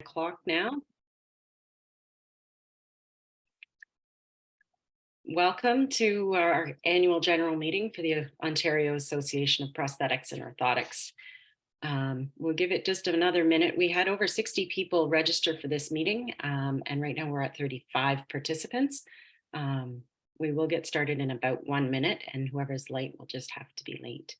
O'clock now. Welcome to our annual general meeting for the Ontario Association of Prosthetics and Orthotics. We'll give it just another minute. We had over 60 people register for this meeting, and right now we're at 35 participants. We will get started in about 1 minute, and whoever's late will just have to be late.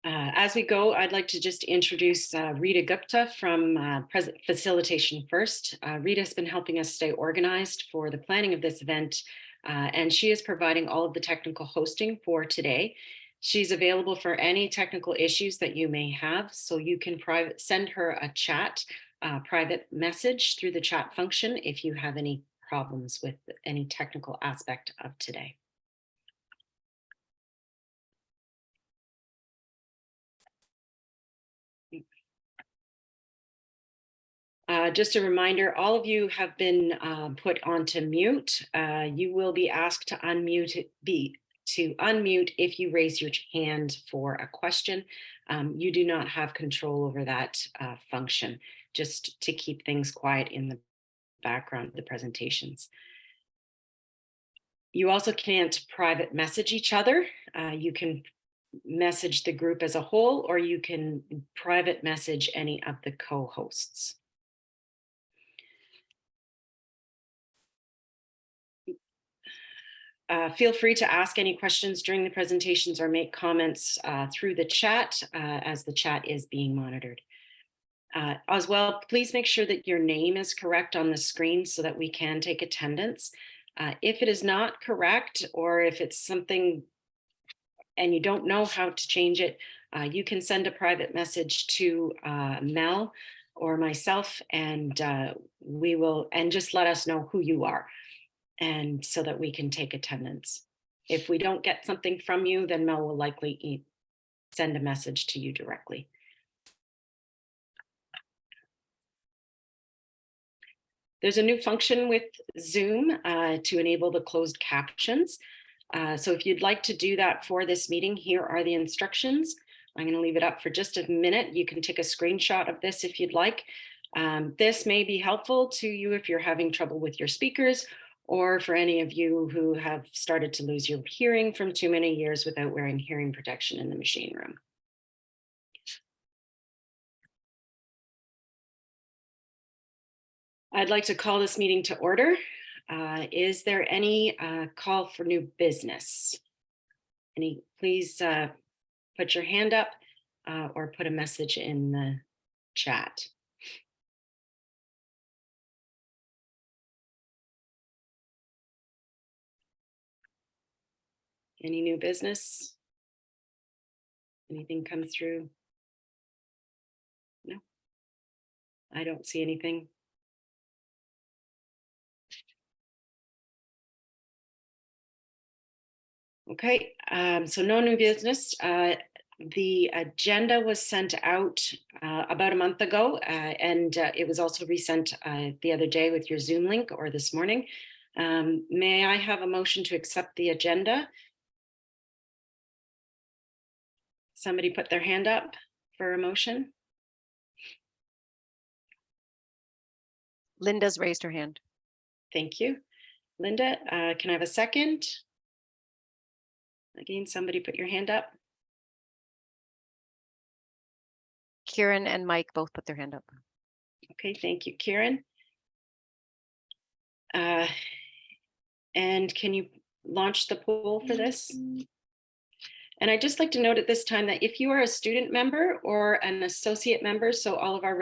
As we go, I'd like to just introduce Rita Gupta from Facilitation First. Rita has been helping us stay organized for the planning of this event, and she is providing all of the technical hosting for today. She's available for any technical issues that you may have, so you can send her a private message through the chat function if you have any problems with any technical aspect of today. Just a reminder, all of you have been put onto mute. You will be asked to unmute if you raise your hand for a question. You do not have control over that function, just to keep things quiet in the background of the presentations. You also can't private message each other. You can message the group as a whole, or you can private message any of the co-hosts. Feel free to ask any questions during the presentations or make comments through the chat as the chat is being monitored. As well, please make sure that your name is correct on the screen so that we can take attendance. If it is not correct, or if it's something and you don't know how to change it, you can send a private message to Mel or myself, and we will, and just let us know who you are, and so that we can take attendance. If we don't get something from you, then Mel will likely send a message to you directly. There's a new function with Zoom to enable the closed captions. So if you'd like to do that for this meeting, here are the instructions. I'm going to leave it up for just a minute. You can take a screenshot of this if you'd like. This may be helpful to you if you're having trouble with your speakers, or for any of you who have started to lose your hearing from too many years without wearing hearing protection in the machine room. I'd like to call this meeting to order. Is there any call for new business? Please put your hand up or put a message in the chat. Any new business? Anything come through? No, I don't see anything. Okay, so no new business. The agenda was sent out about a month ago, and it was also resent the other day with your Zoom link, or this morning. May I have a motion to accept the agenda? Somebody put their hand up for a motion. Linda's raised her hand. Thank you. Linda, can I have a second? Again, somebody put your hand up. Kieran and Mike both put their hand up. Okay, thank you, Kieran. And can you launch the poll for this? And I'd just like to note at this time that if you are a student member or an associate member, so all of our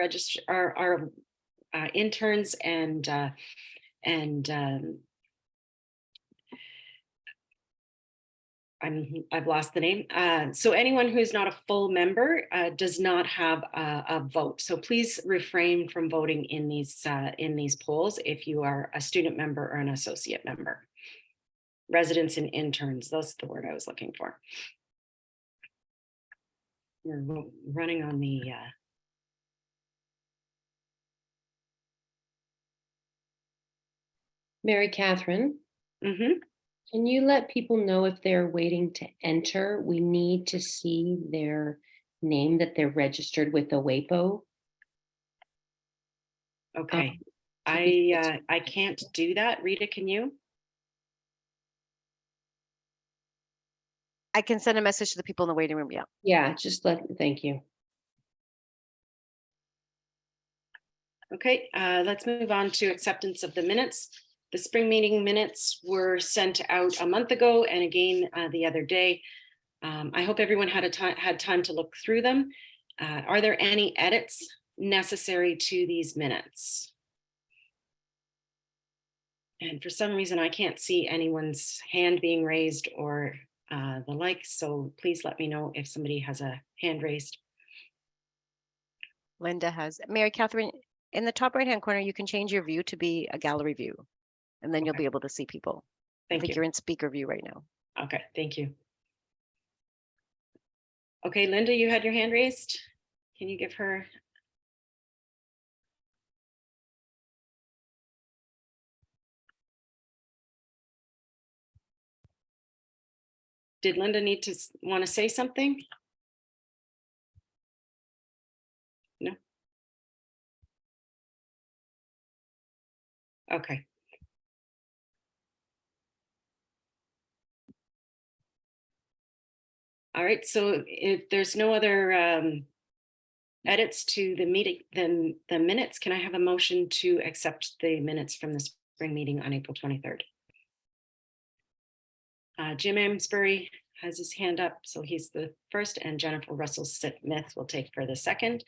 interns and I've lost the name. So anyone who's not a full member does not have a vote. So please refrain from voting in these polls if you are a student member or an associate member. Residents and interns, that's the word I was looking for. We're running on the Mary Catherine, can you let people know if they're waiting to enter? We need to see their name that they're registered with Oapo. Okay, to be- I can't do that. Rita, can you? I can send a message to the people in the waiting room. Yeah. Yeah, just thank you. Okay, let's move on to acceptance of the minutes. The spring meeting minutes were sent out a month ago and again the other day. I hope everyone had time to look through them. Are there any edits necessary to these minutes? And for some reason, I can't see anyone's hand being raised or the like, so please let me know if somebody has a hand raised. Linda has. Mary Catherine, in the top right-hand corner, you can change your view to be a gallery view, and then you'll Okay. be able to see people. I Thank think you. you're in speaker view right now. Okay, thank you. Okay, Linda, you had your hand raised. Can you give her? Did Linda need to want to say something? No. Okay. All right, so if there's no other edits to the meeting, then the minutes, can I have a motion to accept the minutes from the spring meeting on April 23rd? Jim Amesbury has his hand up, so he's the first, and Jennifer Russell Smith will take for the second.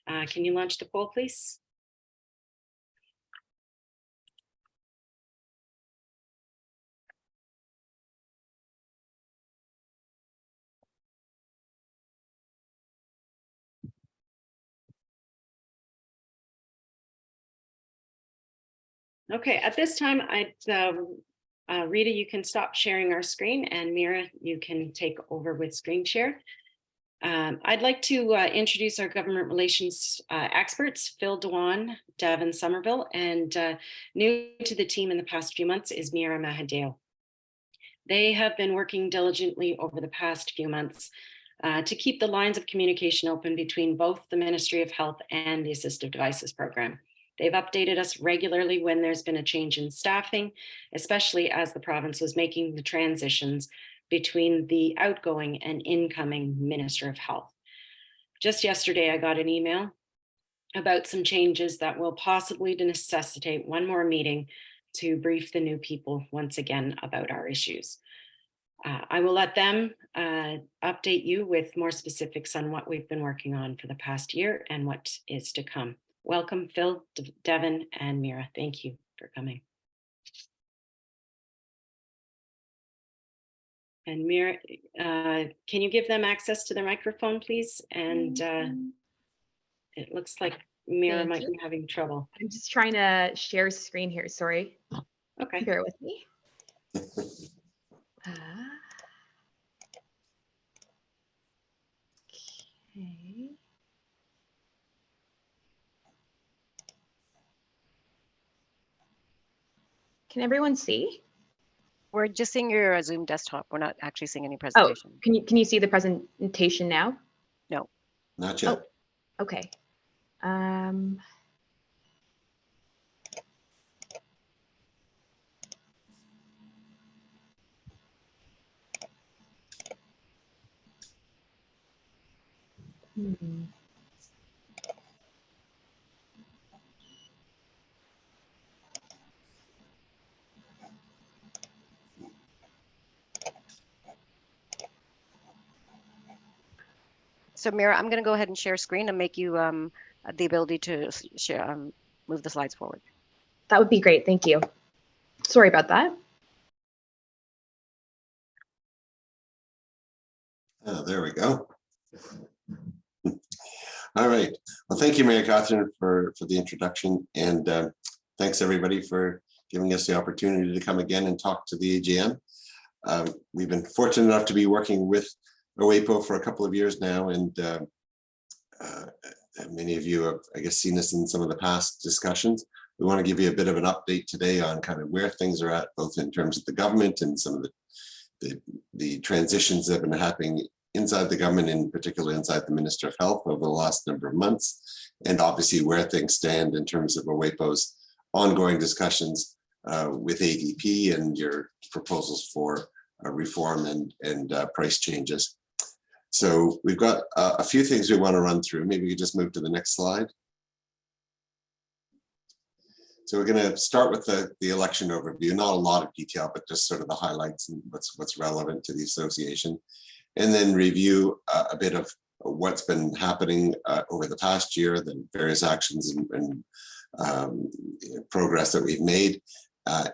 Can you launch the poll, please? Okay, at this time, Rita, you can stop sharing our screen, and Mira, you can take over with screen share. I'd like to introduce our government relations experts, Phil Dewan, Devin Somerville, and new to the team in the past few months is Mira Mahadeo. They have been working diligently over the past few months to keep the lines of communication open between both the Ministry of Health and the Assistive Devices Program. They've updated us regularly when there's been a change in staffing, especially as the province was making the transitions between the outgoing and incoming Minister of Health. Just yesterday, I got an email about some changes that will possibly necessitate one more meeting to brief the new people once again about our issues. I will let them update you with more specifics on what we've been working on for the past year and what is to come. Welcome, Phil, Devin, and Mira. Thank you for coming. And Mira, can you give them access to their microphone, please? And it looks like Mira might be having trouble. I'm just trying to share screen here. Sorry. Okay. Bear with me. Okay. Can everyone see? We're just seeing your Zoom desktop. We're not actually seeing any Oh, presentation. can you see the presentation now? No. Not yet. Oh, okay. So Mira, I'm going to go ahead and share screen and make you the ability to share, move the slides forward. That would be great. Thank you. Sorry about that. Oh, there we go. All right. Well, thank you, Mary Catherine, for the introduction. And thanks, everybody, for giving us the opportunity to come again and talk to the AGM. We've been fortunate enough to be working with Oapo for a couple of years now. And many of you have, I guess, seen this in some of the past discussions. We want to give you a bit of an update today on kind of where things are at, both in terms of the government and some of the transitions that have been inside the government, in particular inside the Minister of Health over the last number of months, and obviously where things stand in terms of Oapo's ongoing discussions with ADP and your proposals for reform and price changes. So we've got a few things we want to run through. Maybe we could just move to the next slide. So we're going to start with the election overview, not a lot of detail, but just sort of the highlights and what's relevant to the association, and then review a bit of what's been happening over the past year, the various actions and progress that we've made,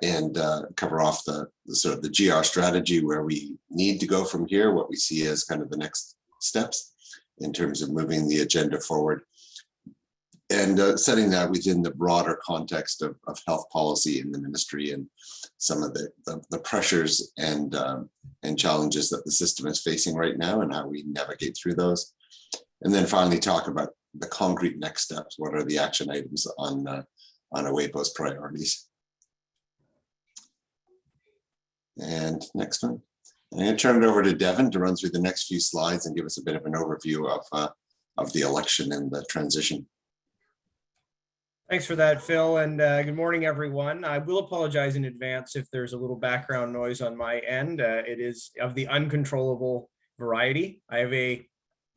and cover off the sort of the GR strategy, where we need to go from here, what we see as kind of the next steps in terms of moving the agenda forward, and setting that within the broader context of health policy in the ministry and some of the pressures and challenges that the system is facing right now and how we navigate through those. And then finally talk about the concrete next steps. What are the action items on Oapo's priorities? And next one. I'm going to turn it over to Devin to run through the next few slides and give us a bit of an overview of the election and the transition. Thanks for that, Phil, and good morning, everyone. I will apologize in advance if there's a little background noise on my end. It is of the uncontrollable variety. I have a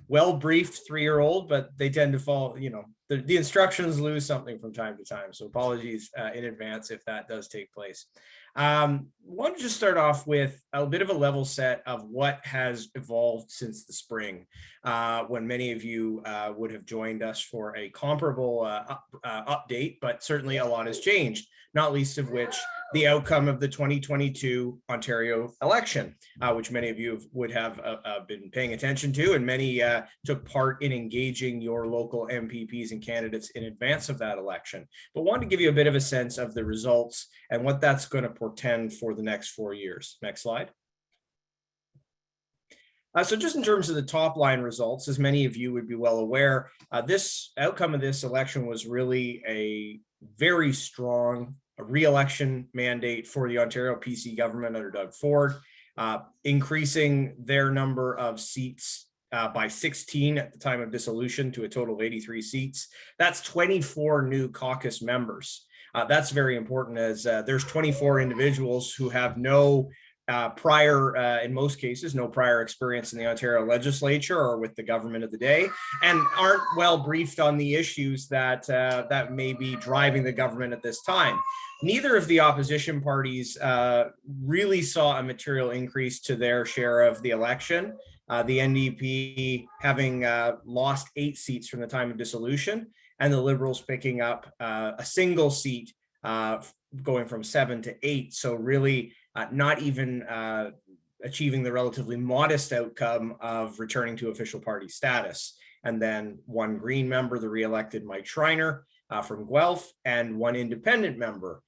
well-briefed 3-year-old, but they tend to fall, you know, the instructions lose something from time to time. So apologies in advance if that does take place. Want to just start off with a bit of a level set of what has evolved since the spring, when many of you would have joined us for a comparable update, but certainly a lot has changed, not least of which the outcome of the 2022 Ontario election, which many of you would have been paying attention to, and many took part in engaging your local MPPs and candidates in advance of that election. But wanted to give you a bit of a sense of the results and what that's going to portend for the next 4 years. Next slide. So just in terms of the top line results, as many of you would be well aware, this outcome of this election was really a very strong re-election mandate for the Ontario PC government under Doug Ford, increasing their number of seats by 16 at the time of dissolution to a total of 83 seats. That's 24 new caucus members. That's very important, as there's 24 individuals who have no prior, in most cases, no prior experience in the Ontario legislature or with the government of the day, and aren't well briefed on the issues that that may be driving the government at this time. Neither of the opposition parties really saw a material increase to their share of the election. The NDP having lost 8 seats from the time of dissolution, and the Liberals picking up a single seat, going from 7 to 8. So really not even achieving the relatively modest outcome of returning to official party status. And then 1 Green member, the re-elected Mike Schreiner from Guelph, and 1 independent member,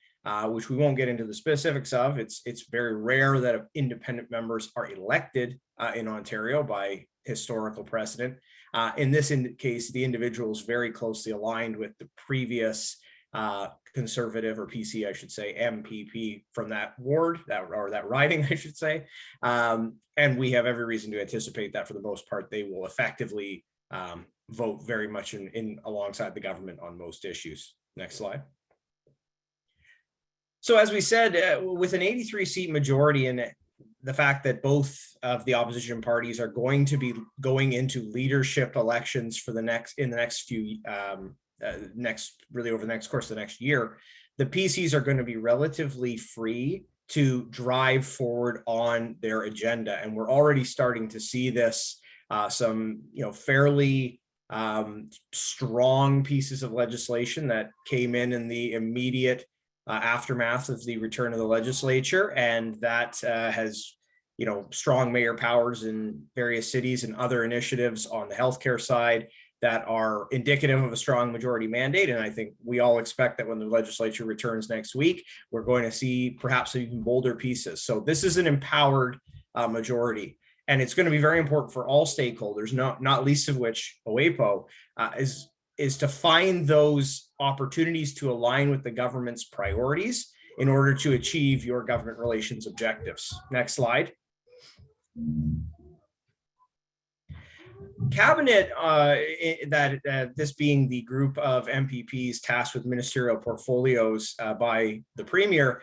which we won't get into the specifics of. It's very rare that independent members are elected in Ontario by historical precedent. In this case, the individual is very closely aligned with the previous Conservative, or PC, I should say, MPP from that ward, that riding, I should say. And we have every reason to anticipate that for the most part, they will effectively vote very much in alongside the government on most issues. Next slide. So as we said, with an 83 seat majority, and the fact that both of the opposition parties are going to be going into leadership elections for the next few really over the next course of the next year, the PCs are going to be relatively free to drive forward on their agenda. And we're already starting to see this, some fairly strong pieces of legislation that came in the immediate aftermath of the return of the legislature, and that has strong mayor powers in various cities and other initiatives on the healthcare side that are indicative of a strong majority mandate. And I think we all expect that when the legislature returns next week, we're going to see perhaps even bolder pieces. So this is an empowered majority, and it's going to be very important for all stakeholders, not least of which Oapo, is to find those opportunities to align with the government's priorities in order to achieve your government relations objectives. Next slide. cabinet, this being the group of MPPs tasked with ministerial portfolios by the premier,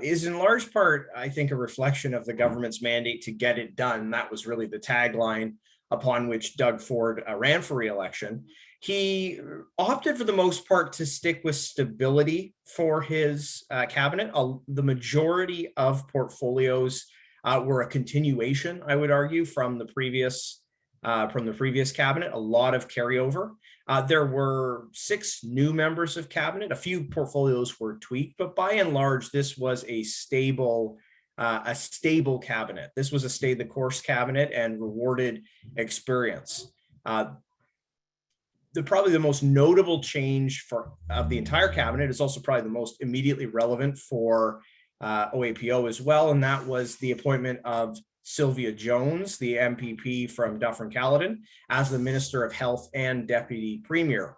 is in large part, I think, a reflection of the government's mandate to get it done. That was really the tagline upon which Doug Ford ran for re-election. He opted for the most part to stick with stability for his cabinet. The majority of portfolios were a continuation, I would argue, from the previous cabinet. A lot of carryover. There were 6 new members of cabinet. A few portfolios were tweaked, but by and large, this was a stable cabinet. This was a stay the course cabinet and rewarded experience. Probably the most notable change of the entire cabinet is also probably the most immediately relevant for Oapo as well, and that was the appointment of Sylvia Jones, the MPP from Dufferin-Caledon, as the Minister of Health and Deputy Premier.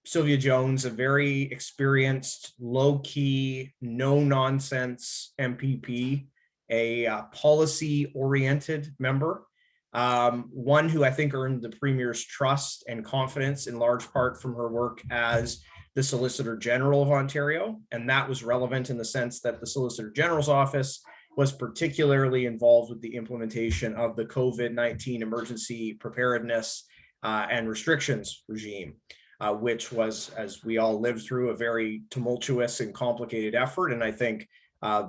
Sylvia Jones, a very experienced, low-key, no-nonsense MPP, a policy-oriented member, one who I think earned the Premier's trust and confidence in large part from her work as the Solicitor General of Ontario. And that was relevant in the sense that the Solicitor General's office was particularly involved with the implementation of the COVID-19 emergency preparedness and restrictions regime, which was, as we all lived through, a very tumultuous and complicated effort. And I think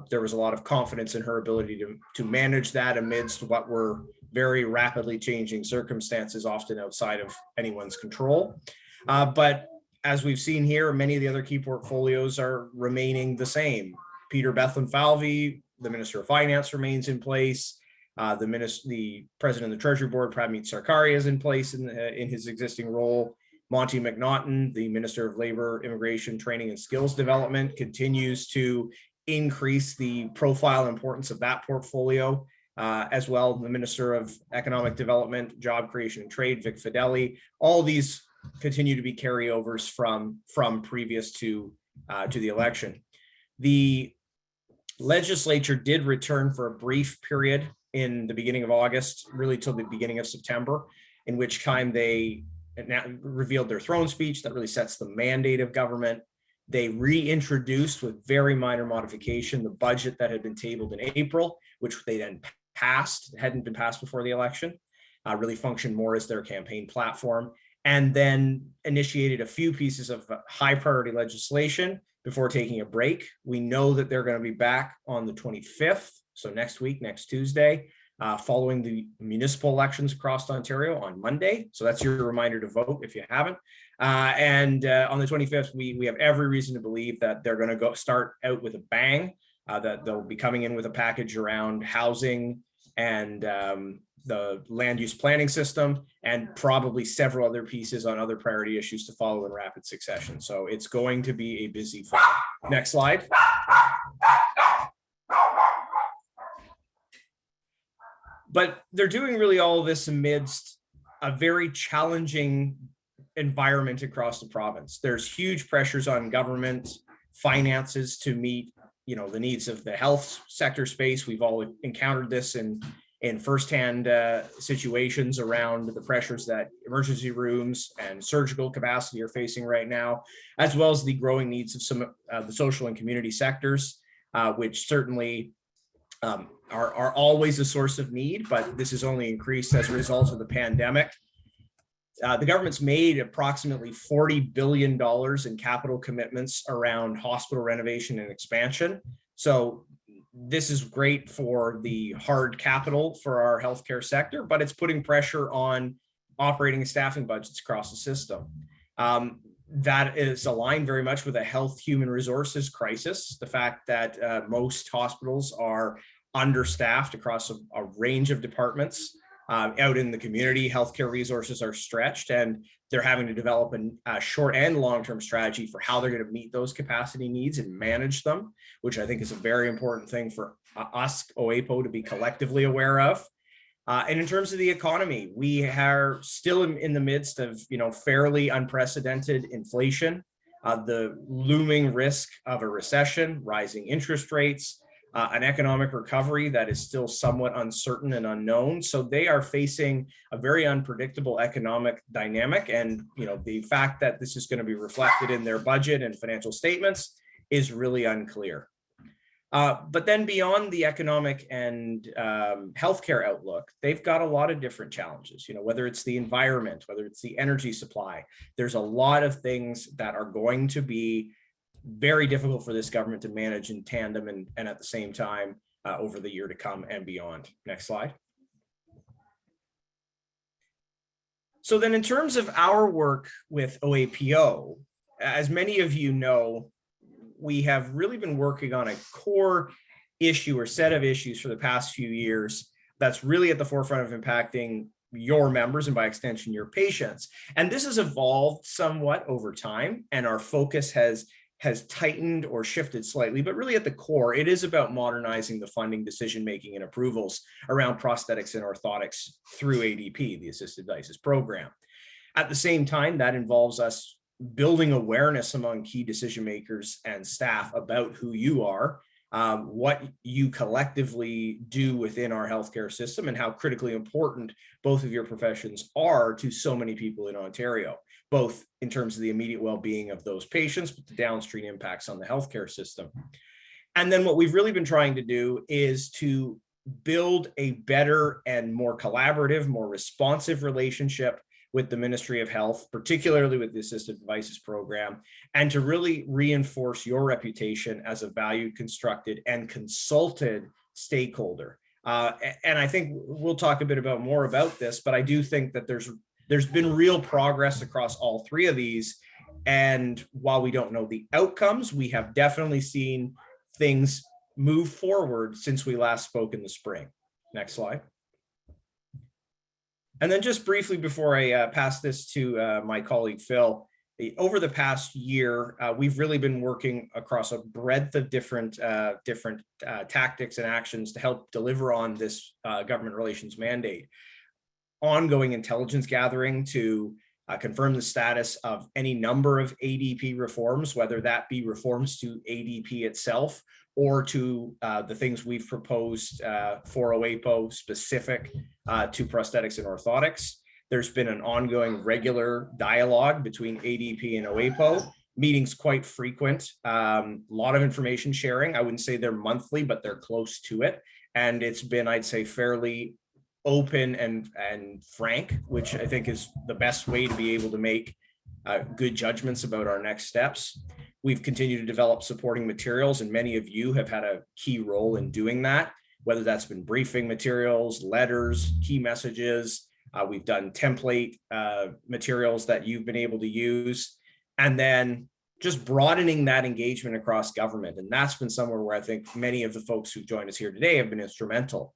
there was a lot of confidence in her ability to manage that amidst what were very rapidly changing circumstances, often outside of anyone's control. But as we've seen here, many of the other key portfolios are remaining the same. Peter Bethlen-Falvey, the Minister of Finance, remains in place. The President of the Treasury Board, Pramit Sarkari, is in place in his existing role. Monty McNaughton, the Minister of Labor, Immigration, Training and Skills Development, continues to increase the profile and importance of that portfolio. As well, the Minister of Economic Development, Job Creation and Trade, Vic Fideli. All these continue to be carryovers from previous to the election. The legislature did return for a brief period in the beginning of August, really till the beginning of September, in which time they revealed their throne speech that really sets the mandate of government. They reintroduced, with very minor modification, the budget that had been tabled in April, which they then passed, hadn't been passed before the election, really functioned more as their campaign platform, and then initiated a few pieces of high priority legislation before taking a break. We know that they're going to be back on the 25th, so next week, next Tuesday, following the municipal elections across Ontario on Monday. So that's your reminder to vote if you haven't. And on the 25th, we have every reason to believe that they're going to start out with a bang, that they'll be coming in with a package around housing and the land use planning system, and probably several other pieces on other priority issues to follow in rapid succession. So it's going to be a busy fall. Next slide. But they're doing really all of this amidst a very challenging environment across the province. There's huge pressures on government finances to meet, the needs of the health sector space. We've all encountered this in firsthand situations around the pressures that emergency rooms and surgical capacity are facing right now, as well as the growing needs of some the social and community sectors, which certainly are always a source of need, but this has only increased as a result of the pandemic. The government's made approximately $40 billion in capital commitments around hospital renovation and expansion. So this is great for the hard capital for our healthcare sector, but it's putting pressure on operating and staffing budgets across the system. That is aligned very much with a health human resources crisis. The fact that most hospitals are understaffed across a range of departments. Out in the community, healthcare resources are stretched, and they're having to develop a short and long-term strategy for how they're going to meet those capacity needs and manage them, which I think is a very important thing for us, Oapo, to be collectively aware of. And in terms of the economy, we are still in the midst of, fairly unprecedented inflation, the looming risk of a recession, rising interest rates, an economic recovery that is still somewhat uncertain and unknown. So they are facing a very unpredictable economic dynamic. And the fact that this is going to be reflected in their budget and financial statements is really unclear. But then beyond the economic and healthcare outlook, they've got a lot of different challenges, whether it's the environment, whether it's the energy supply. There's a lot of things that are going to be very difficult for this government to manage in tandem and at the same time over the year to come and beyond. Next slide. So then in terms of our work with OAPO, as many of you know, we have really been working on a core issue or set of issues for the past few years that's really at the forefront of impacting your members and by extension your patients. And this has evolved somewhat over time, and our focus has tightened or shifted slightly, but really at the core, it is about modernizing the funding, decision-making, and approvals around prosthetics and orthotics through ADP, the Assisted Devices Program. At the same time, that involves us building awareness among key decision makers and staff about who you are, what you collectively do within our healthcare system, and how critically important both of your professions are to so many people in Ontario, both in terms of the immediate well-being of those patients, but the downstream impacts on the healthcare system. And then what we've really been trying to do is to build a better and more collaborative, more responsive relationship with the Ministry of Health, particularly with the Assisted Devices Program, and to really reinforce your reputation as a valued, constructed, and consulted stakeholder. And I think we'll talk a bit more about this, but I do think that there's been real progress across all three of these. And while we don't know the outcomes, we have definitely seen things move forward since we last spoke in the spring. Next slide. And then just briefly before I pass this to my colleague, Phil, over the past year, we've really been working across a breadth of different tactics and actions to help deliver on this government relations mandate. Ongoing intelligence gathering to confirm the status of any number of ADP reforms, whether that be reforms to ADP itself or to the things we've proposed for Oapo specific to prosthetics and orthotics. There's been an ongoing regular dialogue between ADP and Oapo, meetings quite frequent, a lot of information sharing. I wouldn't say they're monthly, but they're close to it. And it's been, I'd say, fairly open and frank, which I think is the best way to be able to make good judgments about our next steps. We've continued to develop supporting materials, and many of you have had a key role in doing that, whether that's been briefing materials, letters, key messages. We've done template materials that you've been able to use, and then just broadening that engagement across government. And that's been somewhere where I think many of the folks who've joined us here today have been instrumental.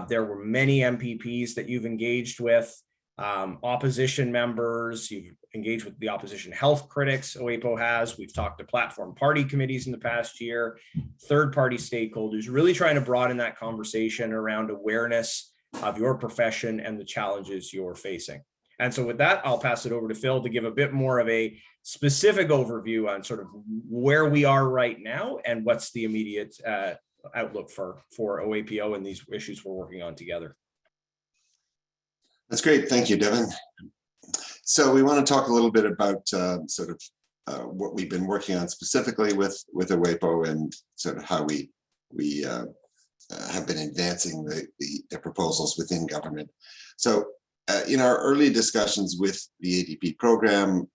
There were many MPPs that you've engaged with, opposition members, you've engaged with the opposition health critics Oapo has. We've talked to platform party committees in the past year, third-party stakeholders, really trying to broaden that conversation around awareness of your profession and the challenges you're facing. And so with that, I'll pass it over to Phil to give a bit more of a specific overview on sort of where we are right now and what's the immediate outlook for OAPO and these issues we're working on together. That's great. Thank you, Devin. So we want to talk a little bit about what we've been working on specifically with Oapo and sort of how we have been advancing the proposals within government. So in our early discussions with the ADP program,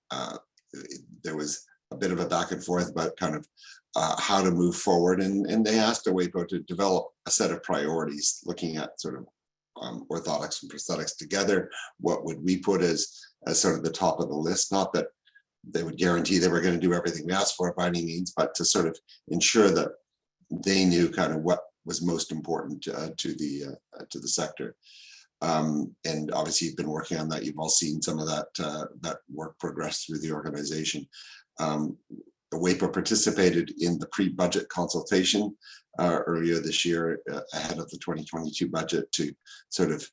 there was a bit of a back and forth about kind of how to move forward, and they asked Oapo to develop a set of priorities looking at sort of orthotics and prosthetics together. What would we put as sort of the top of the list? Not that they would guarantee they were going to do everything we asked for by any means, but to sort of ensure that they knew kind of what was most important to the sector. And obviously you've been working on that. You've all seen some of that work progress through the organization. Oapo participated in the pre-budget consultation earlier this year ahead of the 2022 budget to sort of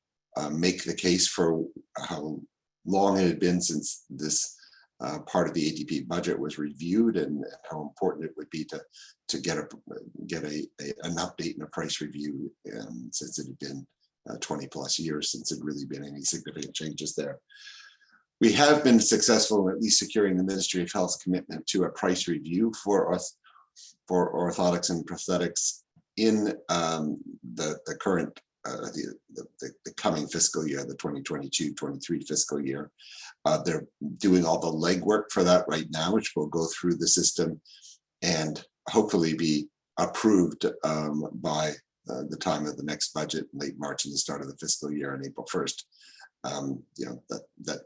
make the case for how long it had been since this part of the ADP budget was reviewed, and how important it would be to get an update and a price review, since it had been 20 plus years since it really been any significant changes there. We have been successful in at least securing the Ministry of Health's commitment to a price review for orthotics and prosthetics in the current the coming fiscal year, the 2022-23 fiscal year. They're doing all the legwork for that right now, which will go through the system and hopefully be approved by the time of the next budget, late March, and the start of the fiscal year on April 1st. That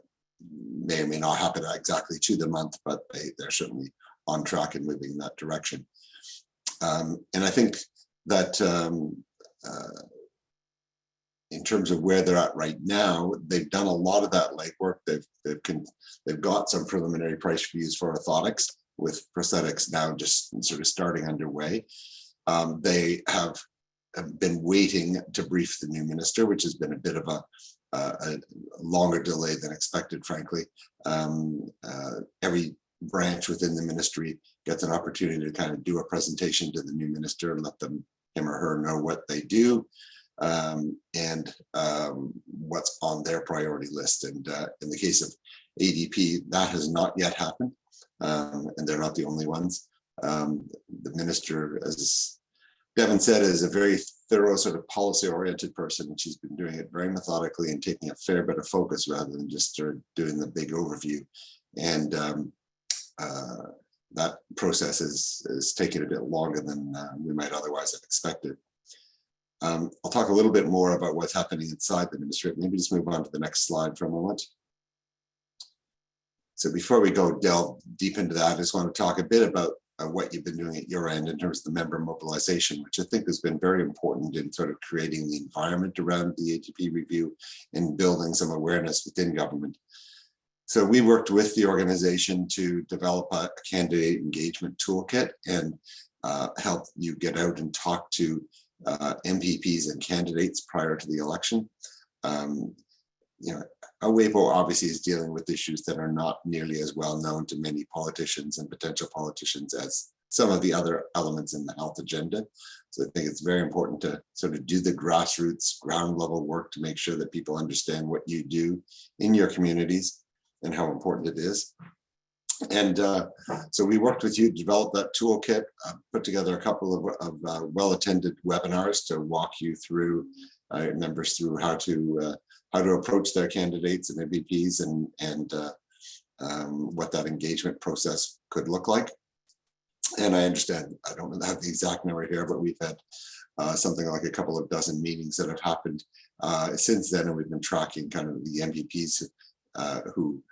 may or may not happen exactly to the month, but they're certainly on track and moving in that direction. And I think that in terms of where they're at right now, they've done a lot of that legwork. They've got some preliminary price reviews for orthotics, with prosthetics now just sort of starting underway. They have been waiting to brief the new minister, which has been a bit of a longer delay than expected, frankly. Every branch within the ministry gets an opportunity to kind of do a presentation to the new minister and let him or her know what they do, and what's on their priority list. And in the case of ADP, that has not yet happened, and they're not the only ones. The minister, as Devin said, is a very thorough, sort of policy-oriented person, and she's been doing it very methodically and taking a fair bit of focus rather than just doing the big overview. And that process is taking a bit longer than we might otherwise have expected. I'll talk a little bit more about what's happening inside the ministry. Maybe just move on to the next slide for a moment. So before we go delve deep into that, I just want to talk a bit about what you've been doing at your end in terms of the member mobilization, which I think has been very important in sort of creating the environment around the ADP review and building some awareness within government. So we worked with the organization to develop a candidate engagement toolkit and help you get out and talk to MPPs and candidates prior to the election. Oapo obviously is dealing with issues that are not nearly as well known to many politicians and potential politicians as some of the other elements in the health agenda. So I think it's very important to sort of do the grassroots, ground level work to make sure that people understand what you do in your communities and how important it is. And so we worked with you to develop that toolkit, put together a couple of well-attended webinars to walk you through, members through how to approach their candidates and MPPs and what that engagement process could look like. And I understand, I don't have the exact number here, but we've had something like a couple of dozen meetings that have happened since then, and we've been tracking kind of the MPPs who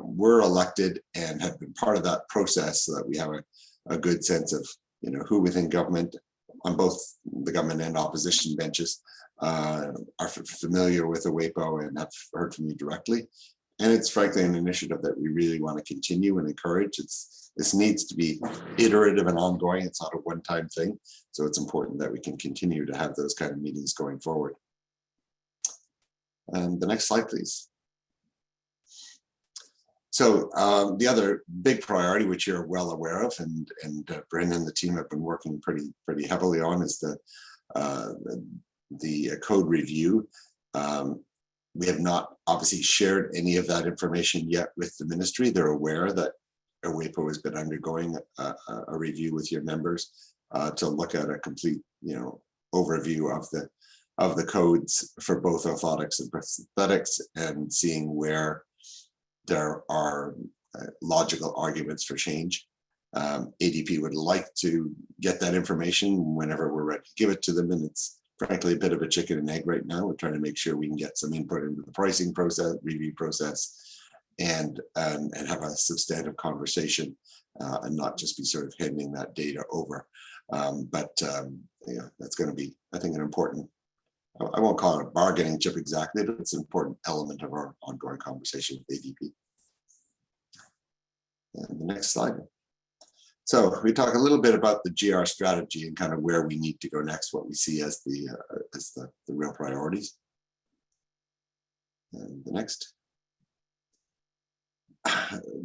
were elected and have been part of that process, so that we have a good sense of who within government, on both the government and opposition benches, are familiar with Oapo and have heard from you directly. And it's frankly an initiative that we really want to continue and encourage. This needs to be iterative and ongoing. It's not a one-time thing. So it's important that we can continue to have those kind of meetings going forward. And the next slide, please. So the other big priority, which you're well aware of, and Brendan and the team have been working pretty heavily on, is the code review. We have not obviously shared any of that information yet with the ministry. They're aware that Oapo has been undergoing a review with your members to look at a complete, overview of the codes for both orthotics and prosthetics, and seeing where there are logical arguments for change. ADP would like to get that information whenever we're ready to give it to them, and it's frankly a bit of a chicken and egg right now. We're trying to make sure we can get some input into the pricing process, review process, and have a substantive conversation, and not just be sort of handing that data over. That's going to be, I think, an important, I won't call it a bargaining chip exactly, but it's an important element of our ongoing conversation with ADP. And the next slide. So we talk a little bit about the GR strategy and kind of where we need to go next, what we see as the real priorities. And the next.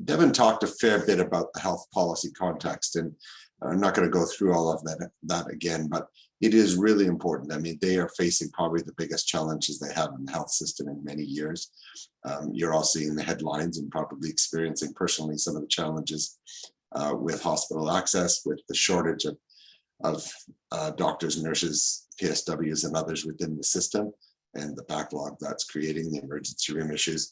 Devin talked a fair bit about the health policy context, and I'm not going to go through all of that again, but it is really important. I mean, they are facing probably the biggest challenges they have in the health system in many years. You're all seeing the headlines and probably experiencing personally some of the challenges with hospital access, with the shortage of doctors, nurses, PSWs, and others within the system, and the backlog that's creating, the emergency room issues.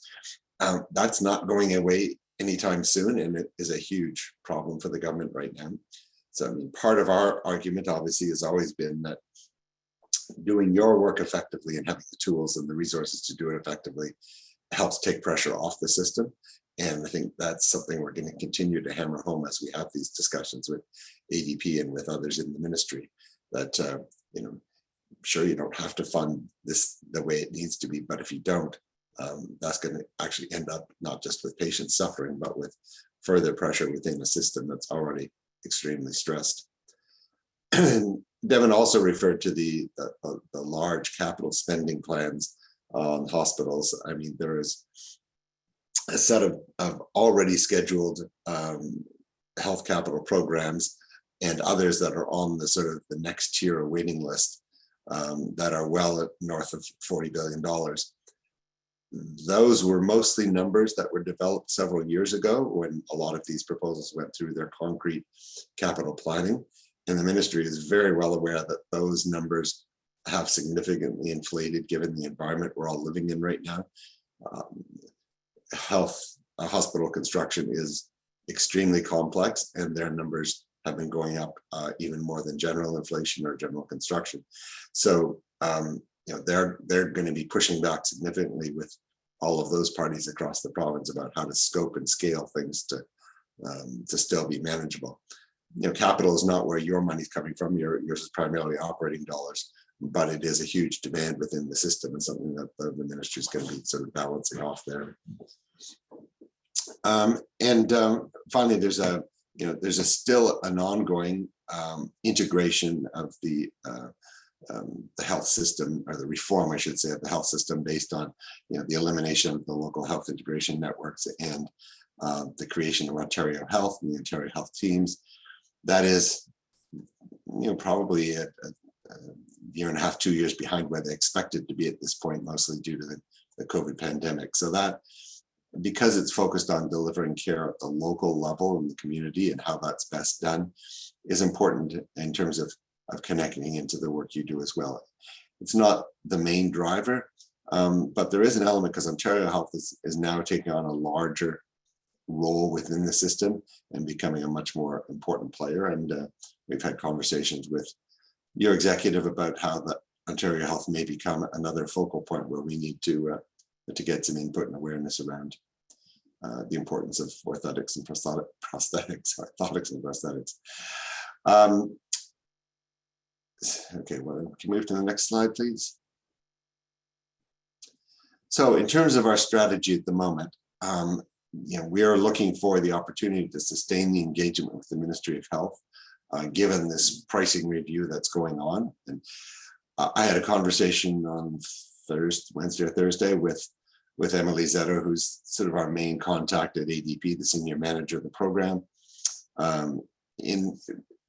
That's not going away anytime soon, and it is a huge problem for the government right now. So, I mean, part of our argument obviously has always been that doing your work effectively and having the tools and the resources to do it effectively helps take pressure off the system. And I think that's something we're going to continue to hammer home as we have these discussions with ADP and with others in the ministry, that, you know, sure, you don't have to fund this the way it needs to be, but if you don't, that's going to actually end up not just with patients suffering, but with further pressure within a system that's already extremely stressed. Devin also referred to the large capital spending plans on hospitals. I mean, there is a set of already scheduled health capital programs and others that are on the sort of the next tier of waiting list that are well north of $40 billion. Those were mostly numbers that were developed several years ago when a lot of these proposals went through their concrete capital planning. And the ministry is very well aware that those numbers have significantly inflated given the environment we're all living in right now. Hospital construction is extremely complex, and their numbers have been going up even more than general inflation or general construction. So you know, they're going to be pushing back significantly with all of those parties across the province about how to scope and scale things to still be manageable. You know, capital is not where your money's coming from. Yours is primarily operating dollars, but it is a huge demand within the system and something that the ministry is going to be sort of balancing off there. Finally, there's still an ongoing integration of the health system, or the reform, I should say, of the health system based on, you know, the elimination of the local health integration networks and the creation of Ontario Health and the Ontario Health teams. That is, you know, probably a year and a half, 2 years behind where they expected to be at this point, mostly due to the COVID pandemic. So that, because it's focused on delivering care at the local level in the community and how that's best done, is important in terms of connecting into the work you do as well. It's not the main driver, but there is an element because Ontario Health is now taking on a larger role within the system and becoming a much more important player. And we've had conversations with your executive about how the Ontario Health may become another focal point where we need to get some input and awareness around the importance of orthotics and orthotics and prosthetics. Okay, well, can we move to the next slide, please? So in terms of our strategy at the moment, you know, we are looking for the opportunity to sustain the engagement with the Ministry of Health, given this pricing review that's going on. And I had a conversation on Wednesday or Thursday with Emily Zetter, who's sort of our main contact at ADP, the senior manager of the program.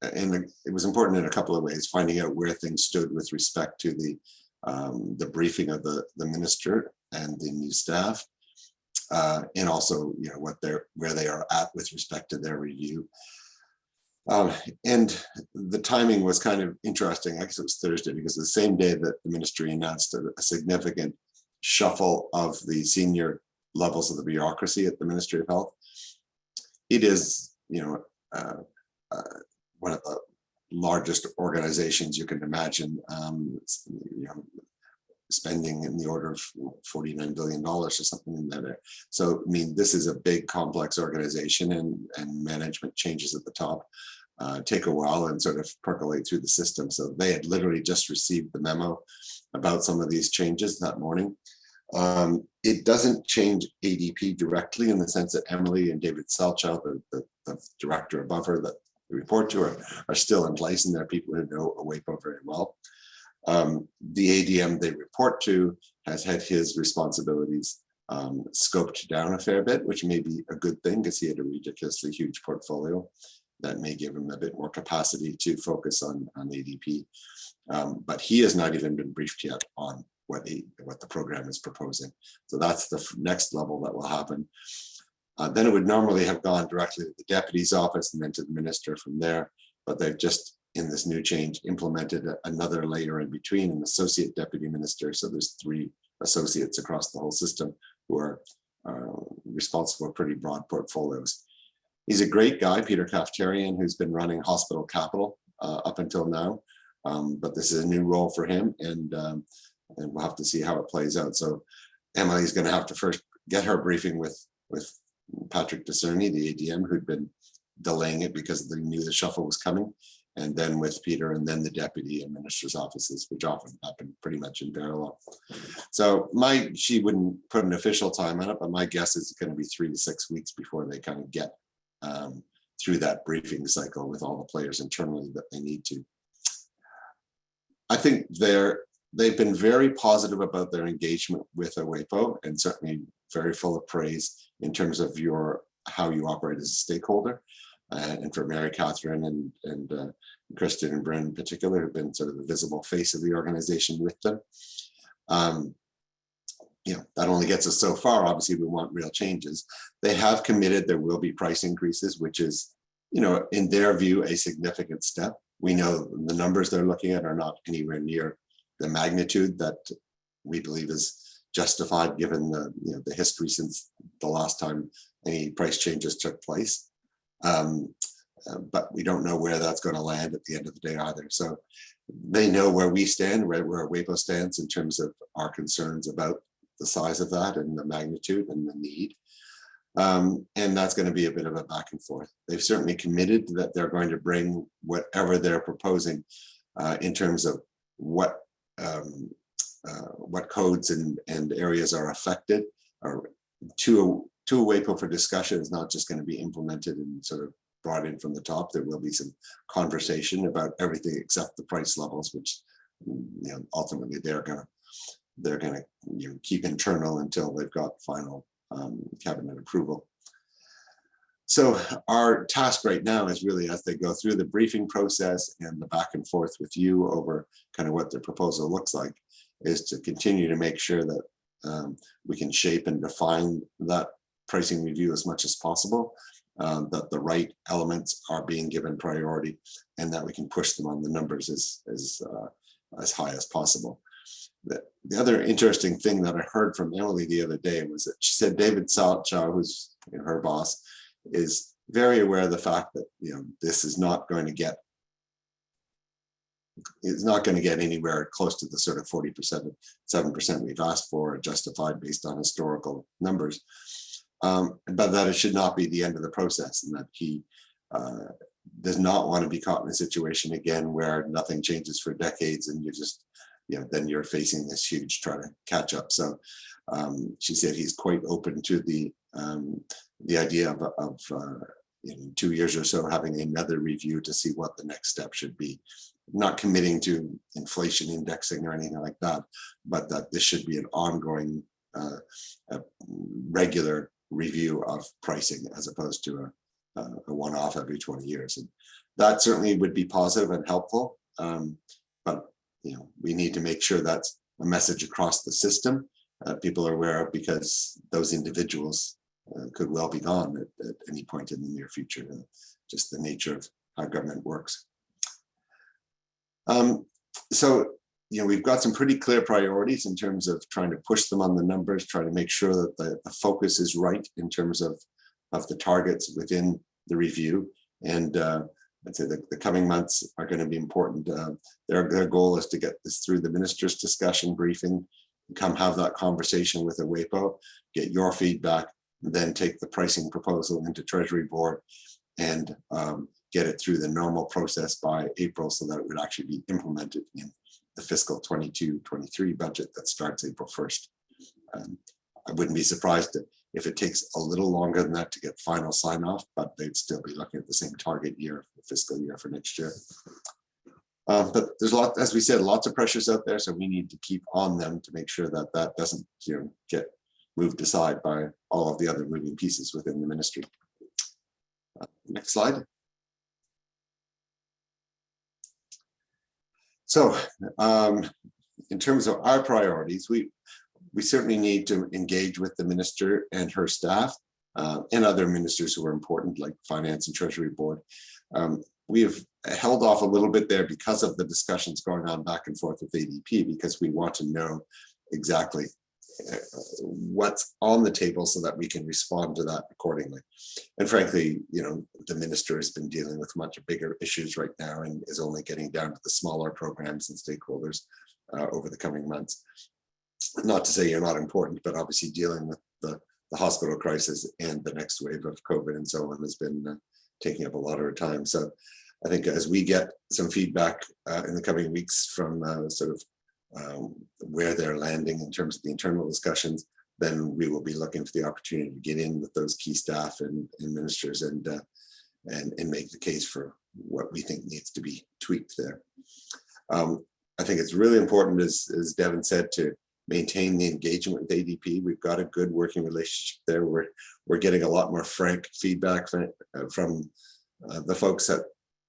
It was important in a couple of ways, finding out where things stood with respect to the briefing of the minister and the new staff, and also, you know, where they are at with respect to their review. And the timing was kind of interesting. I guess it was Thursday, because the same day that the ministry announced a significant shuffle of the senior levels of the bureaucracy at the Ministry of Health. It is, you know, one of the largest organizations you can imagine, you know, spending in the order of $49 billion or something in that area. So, I mean, this is a big, complex organization, and management changes at the top take a while and sort of percolate through the system. So they had literally just received the memo about some of these changes that morning. It doesn't change ADP directly in the sense that Emily and David Salchow, the director above her that we report to, are still in place, and there are people who know Oapo very well. The ADM they report to has had his responsibilities scoped down a fair bit, which may be a good thing because he had a ridiculously huge portfolio that may give him a bit more capacity to focus on ADP. But he has not even been briefed yet on what the program is proposing. So that's the next level that will happen. Then it would normally have gone directly to the deputy's office and then to the minister from there. But they've just, in this new change, implemented another layer in between, an associate deputy minister. So there's 3 associates across the whole system who are responsible for pretty broad portfolios. He's a great guy, Peter Kaftarian, who's been running hospital capital up until now. But this is a new role for him, and we'll have to see how it plays out. So Emily's going to have to first get her briefing with Patrick Discerny, the ADM, who'd been delaying it because they knew the shuffle was coming, and then with Peter, and then the deputy and minister's offices, which often happen pretty much in parallel. So she wouldn't put an official time on it, but my guess is it's going to be 3 to 6 weeks before they kind of get through that briefing cycle with all the players internally that they need to. I think they've been very positive about their engagement with Oapo, and certainly very full of praise in terms of how you operate as a stakeholder. And for Mary Catherine and Kristen and Bryn in particular, who've been sort of the visible face of the organization with them. That only gets us so far. Obviously, we want real changes. They have committed there will be price increases, which is, in their view, a significant step. We know the numbers they're looking at are not anywhere near the magnitude that we believe is justified given the history since the last time any price changes took place. But we don't know where that's going to land at the end of the day either. So they know where we stand, where Oapo stands in terms of our concerns about the size of that and the magnitude and the need. And that's going to be a bit of a back and forth. They've certainly committed that they're going to bring whatever they're proposing in terms of what codes and areas are affected or to Oapo for discussion. Is not just going to be implemented and sort of brought in from the top. There will be some conversation about everything except the price levels, which ultimately they're going to keep internal until they've got final cabinet approval. So our task right now is really, as they go through the briefing process and the back and forth with you over kind of what their proposal looks like, is to continue to make sure that we can shape and define that pricing review as much as possible, that the right elements are being given priority, and that we can push them on the numbers as high as possible. The other interesting thing that I heard from Emily the other day was that she said David Salchow, who's her boss, is very aware of the fact that this is not going to get anywhere close to the sort of 40%, 7% we've asked for, justified based on historical numbers, but that it should not be the end of the process, and that he does not want to be caught in a situation again where nothing changes for decades and you just then you're facing this huge try to catch up. So she said he's quite open to the idea of 2 years or so having another review to see what the next step should be. Not committing to inflation indexing or anything like that, but that this should be an ongoing regular review of pricing as opposed to a one-off every 20 years. And that certainly would be positive and helpful. But we need to make sure that's a message across the system people are aware of, because those individuals could well be gone at any point in the near future. Just the nature of how government works. So we've got some pretty clear priorities in terms of trying to push them on the numbers, trying to make sure that the focus is right in terms of the targets within the review. And I'd say the coming months are going to be important. Their goal is to get this through the minister's discussion briefing, come have that conversation with Oapo, get your feedback, then take the pricing proposal into Treasury Board and get it through the normal process by April, so that it would actually be implemented in the fiscal 22-23 budget that starts April 1st. I wouldn't be surprised if it takes a little longer than that to get final sign off, but they'd still be looking at the same target year, fiscal year for next year. But there's as we said, lots of pressures out there, so we need to keep on them to make sure that that doesn't get moved aside by all of the other moving pieces within the ministry. Next slide. So in terms of our priorities, we certainly need to engage with the minister and her staff and other ministers who are important, like Finance and Treasury Board. We have held off a little bit there because of the discussions going on back and forth with ADP, because we want to know exactly what's on the table so that we can respond to that accordingly. And frankly, you know, the minister has been dealing with much bigger issues right now and is only getting down to the smaller programs and stakeholders over the coming months. Not to say you're not important, but obviously dealing with the hospital crisis and the next wave of COVID and so on has been taking up a lot of our time. So I think as we get some feedback in the coming weeks from where they're landing in terms of the internal discussions, then we will be looking for the opportunity to get in with those key staff and ministers and make the case for what we think needs to be tweaked there. I think it's really important, as Devin said, to maintain the engagement with ADP. We've got a good working relationship there. We're getting a lot more frank feedback from the folks at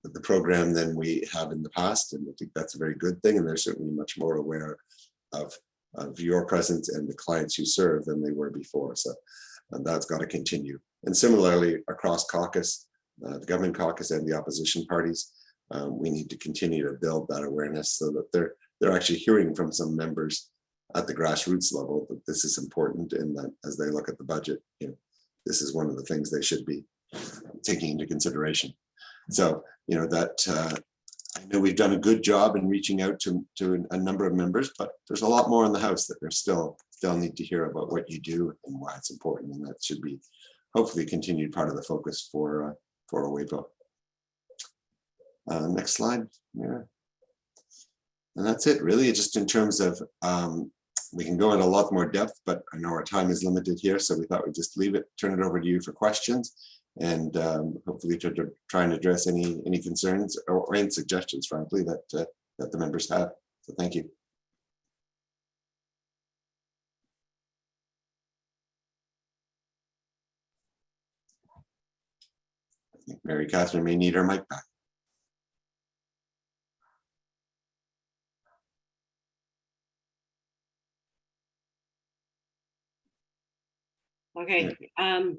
the program than we have in the past, and I think that's a very good thing. And they're certainly much more aware of your presence and the clients you serve than they were before. So that's got to continue. And similarly, across caucus, the government caucus and the opposition parties, we need to continue to build that awareness so that they're actually hearing from some members at the grassroots level that this is important, and that as they look at the budget, you know, this is one of the things they should be taking into consideration. So, you know, that I know we've done a good job in reaching out to a number of members, but there's a lot more in the House that they're still need to hear about what you do and why it's important, and that should be hopefully continued part of the focus for Oapo. Next slide. Yeah. And that's it, really, just in terms of we can go into a lot more depth, but I know our time is limited here, so we thought we'd just leave it, turn it over to you for questions, and hopefully to try and address any concerns or any suggestions, frankly, that the members have. So thank you. I think Mary Catherine may need her mic back. Okay,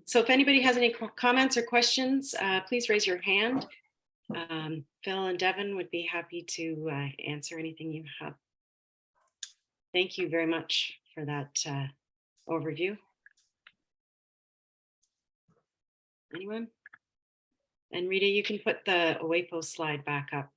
so if anybody has any comments or questions, please raise your hand. Phil and Devin would be happy to answer anything you have. Thank you very much for that overview. Anyone? And Rita, you can put the Oapo slide back up.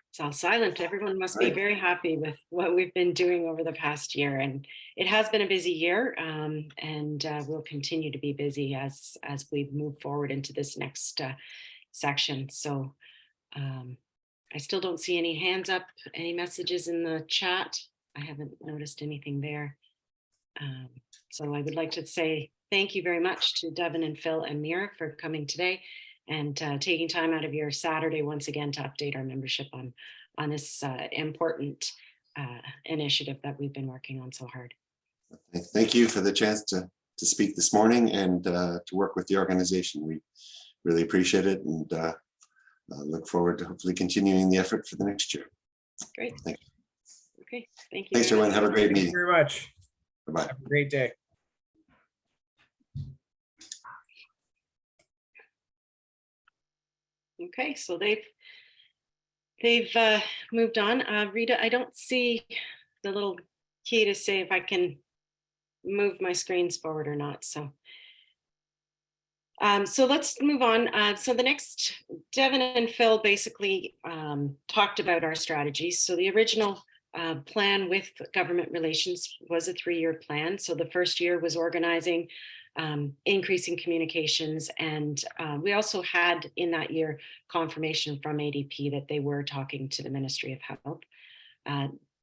It's all silent. Everyone must be very happy with what we've been doing over the past year, and it has been a busy year, and we'll continue to be busy as we move forward into this next section. So I still don't see any hands up, any messages in the chat. I haven't noticed anything there. So I would like to say thank you very much to Devin and Phil and Mira for coming today and taking time out of your Saturday once again to update our membership on this important initiative that we've been working on so hard. Thank you for the chance to speak this morning and to work with the organization. We really appreciate it, and look forward to hopefully continuing the effort for the next year. Great. Thank you. Okay, thank you. Thanks, everyone. Have a great meeting. Thank you very much. Bye-bye. Have a great day. Okay, so they've moved on. Rita, I don't see the little key to say if I can move my screens forward or not. So let's move on. So the next, Devin and Phil basically talked about our strategies. So the original plan with government relations was a 3-year plan. So the first year was organizing, increasing communications, and we also had in that year confirmation from ADP that they were talking to the Ministry of Health.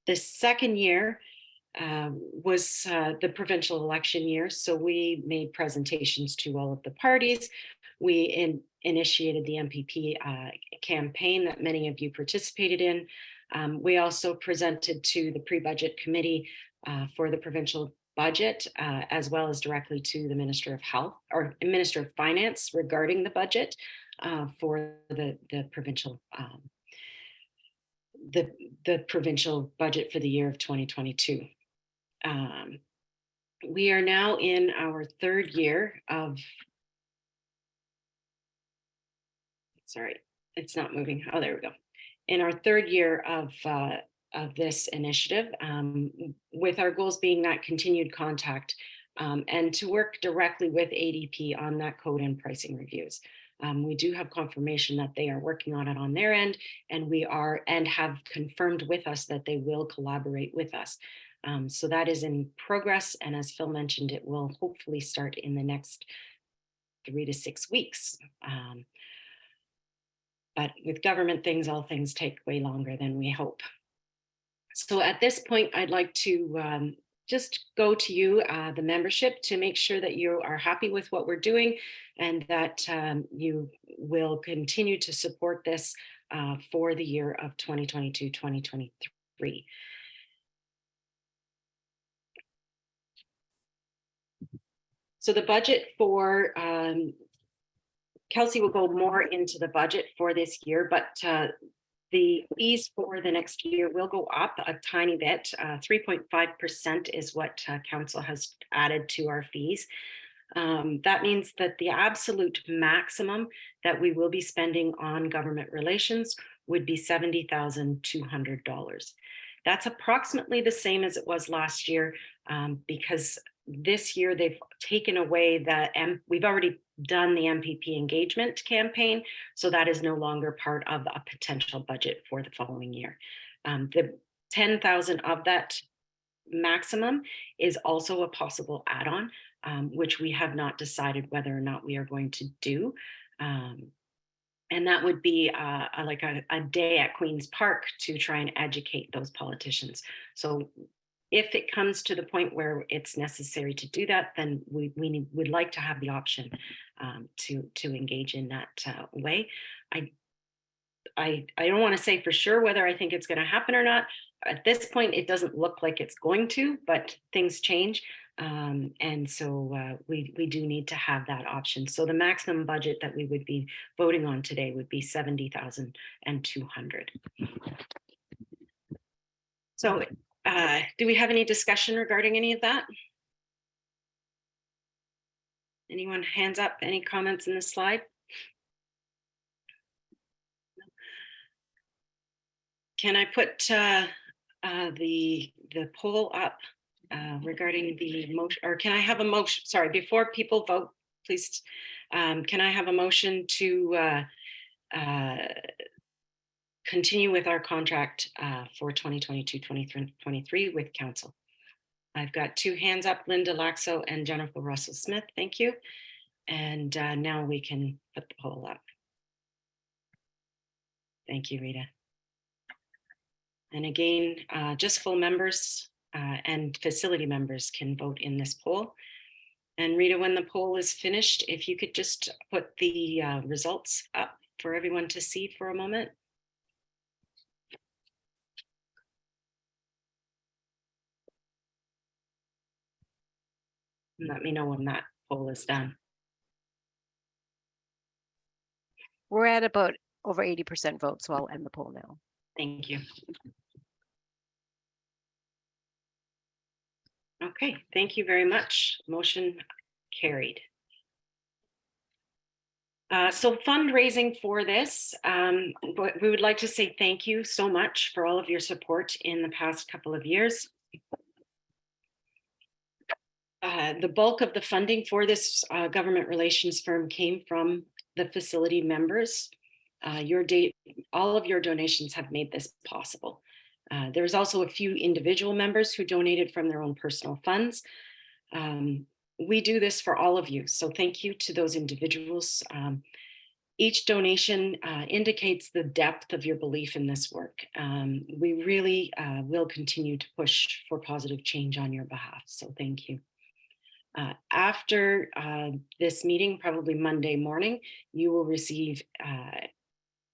The second year was the provincial election year, so we made presentations to all of the parties. We initiated the MPP campaign that many of you participated in. We also presented to the pre-budget committee for the provincial budget, as well as directly to the Minister of Health or Minister of Finance regarding the budget for the provincial the provincial budget for the year of 2022. We are now in our third year of, sorry, it's not moving. Oh, there we go. In our third year of this initiative, with our goals being that continued contact and to work directly with ADP on that code and pricing reviews. We do have confirmation that they are working on it on their end, and have confirmed with us that they will collaborate with us. So that is in progress, and as Phil mentioned, it will hopefully start in the next 3 to 6 weeks. But with government things, all things take way longer than we hope. So at this point, I'd like to just go to you, the membership, to make sure that you are happy with what we're doing and that you will continue to support this for the year of 2022-2023. So the budget for, Kelsey will go more into the budget for this year, but the fees for the next year will go up a tiny bit. 3.5% is what council has added to our fees. That means that the absolute maximum that we will be spending on government relations would be $70,200. That's approximately the same as it was last year, because this year they've taken away we've already done the MPP engagement campaign, so that is no longer part of a potential budget for the following year. The 10,000 of that maximum is also a possible add-on, which we have not decided whether or not we are going to do. And that would be like a day at Queen's Park to try and educate those politicians. So if it comes to the point where it's necessary to do that, then we would like to have the option to engage in that way. I don't want to say for sure whether I think it's going to happen or not. At this point, it doesn't look like it's going to, but things change. And so we do need to have that option. So the maximum budget that we would be voting on today would be $70,200. So do we have any discussion regarding any of that? Anyone hands up, any comments in the slide? Can I put the poll up regarding the motion, or can I have a motion? Sorry, before people vote, please, can I have a motion to continue with our contract for 2022-2023 with council? I've got 2 hands up, Linda Laxo and Jennifer Russell Smith. Thank you. And now we can put the poll up. Thank you, Rita. And again, just full members and facility members can vote in this poll. And Rita, when the poll is finished, if you could just put the results up for everyone to see for a moment. And let me know when that poll is done. We're at about over 80% vote, so I'll end the poll now. Thank you. Okay, thank you very much. Motion carried. So fundraising for this, but we would like to say thank you so much for all of your support in the past couple of years. The bulk of the funding for this government relations firm came from the facility members. All of your donations have made this possible. There's also a few individual members who donated from their own personal funds. We do this for all of you, so thank you to those individuals. Each donation indicates the depth of your belief in this work. We really will continue to push for positive change on your behalf, so thank you. After this meeting, probably Monday morning, you will receive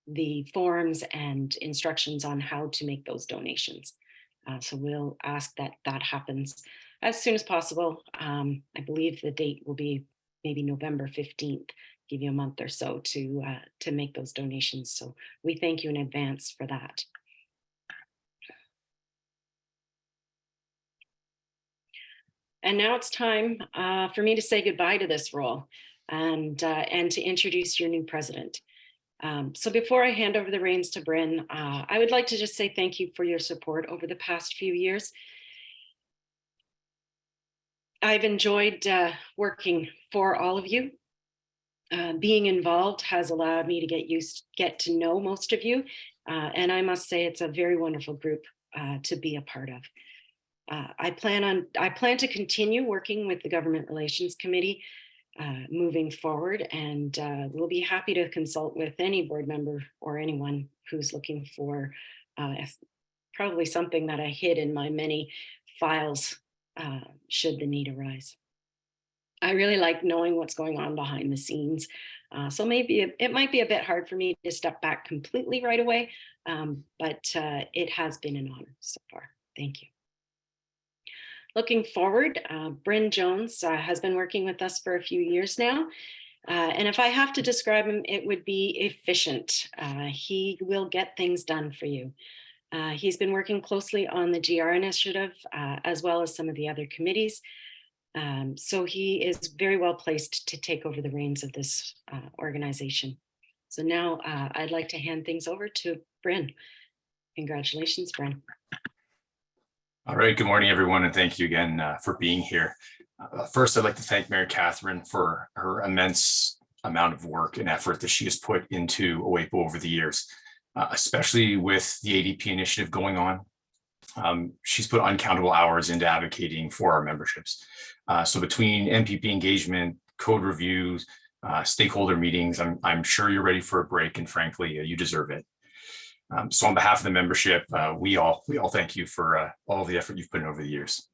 the forms and instructions on how to make those donations. So we'll ask that that happens as soon as possible. I believe the date will be maybe November 15th, give you a month or so to make those donations. So we thank you in advance for that. And now it's time for me to say goodbye to this role and to introduce your new president. So before I hand over the reins to Bryn, I would like to just say thank you for your support over the past few years. I've enjoyed working for all of you. Being involved has allowed me to get to know most of you. And I must say it's a very wonderful group to be a part of. I plan to continue working with the Government Relations Committee moving forward, and we'll be happy to consult with any board member or anyone who's looking for probably something that I hid in my many files should the need arise. I really like knowing what's going on behind the scenes. So maybe it might be a bit hard for me to step back completely right away, but it has been an honor so far. Thank you. Looking forward, Bryn Jones has been working with us for a few years now. And if I have to describe him, it would be efficient. He will get things done for you. He's been working closely on the GR initiative, as well as some of the other committees. So he is very well placed to take over the reins of this organization. So now I'd like to hand things over to Bryn. Congratulations, Bryn. All right, good morning, everyone, and thank you again for being here. First, I'd like to thank Mayor Catherine for her immense amount of work and effort that she has put into Oapo over the years, especially with the ADP initiative going on. She's put uncountable hours into advocating for our memberships. So between MPP engagement, code reviews, stakeholder meetings, I'm sure you're ready for a break, and frankly, you deserve it. So on behalf of the membership, we all thank you for all the effort you've put in over the years.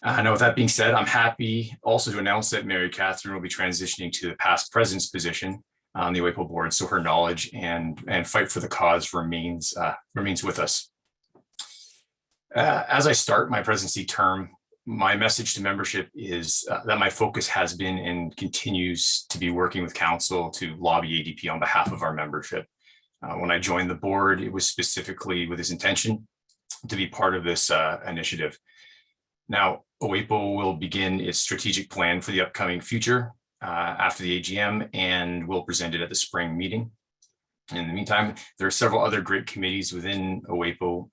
Now, with that being said, I'm happy also to announce that Mary Catherine will be transitioning to the past president's position on the Oapo board, so her knowledge and fight for the cause remains with us. As I start my presidency term, my message to membership is that my focus has been and continues to be working with council to lobby ADP on behalf of our membership. When I joined the board, it was specifically with this intention to be part of this initiative. Now, Oapo will begin its strategic plan for the upcoming future after the AGM, and will present it at the spring meeting. In the meantime, there are several other great committees within Oapo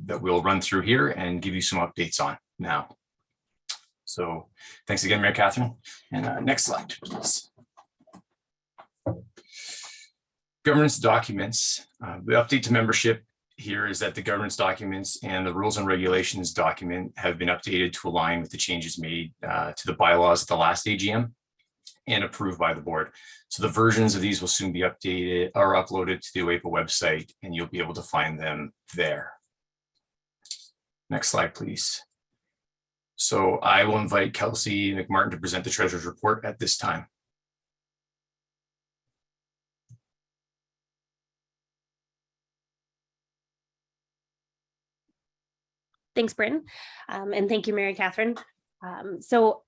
that we'll run through here and give you some updates on now. So thanks again, Mayor Catherine. And next slide, please. Governance documents. The update to membership here is that the governance documents and the rules and regulations document have been updated to align with the changes made to the bylaws at the last AGM and approved by the board. So the versions of these will soon be updated or uploaded to the Oapo website, and you'll be able to find them there. Next slide, please. So I will invite Kelsey McMartin to present the treasurer's report at this time. Thanks, Bryn. And thank you, Mary Catherine. So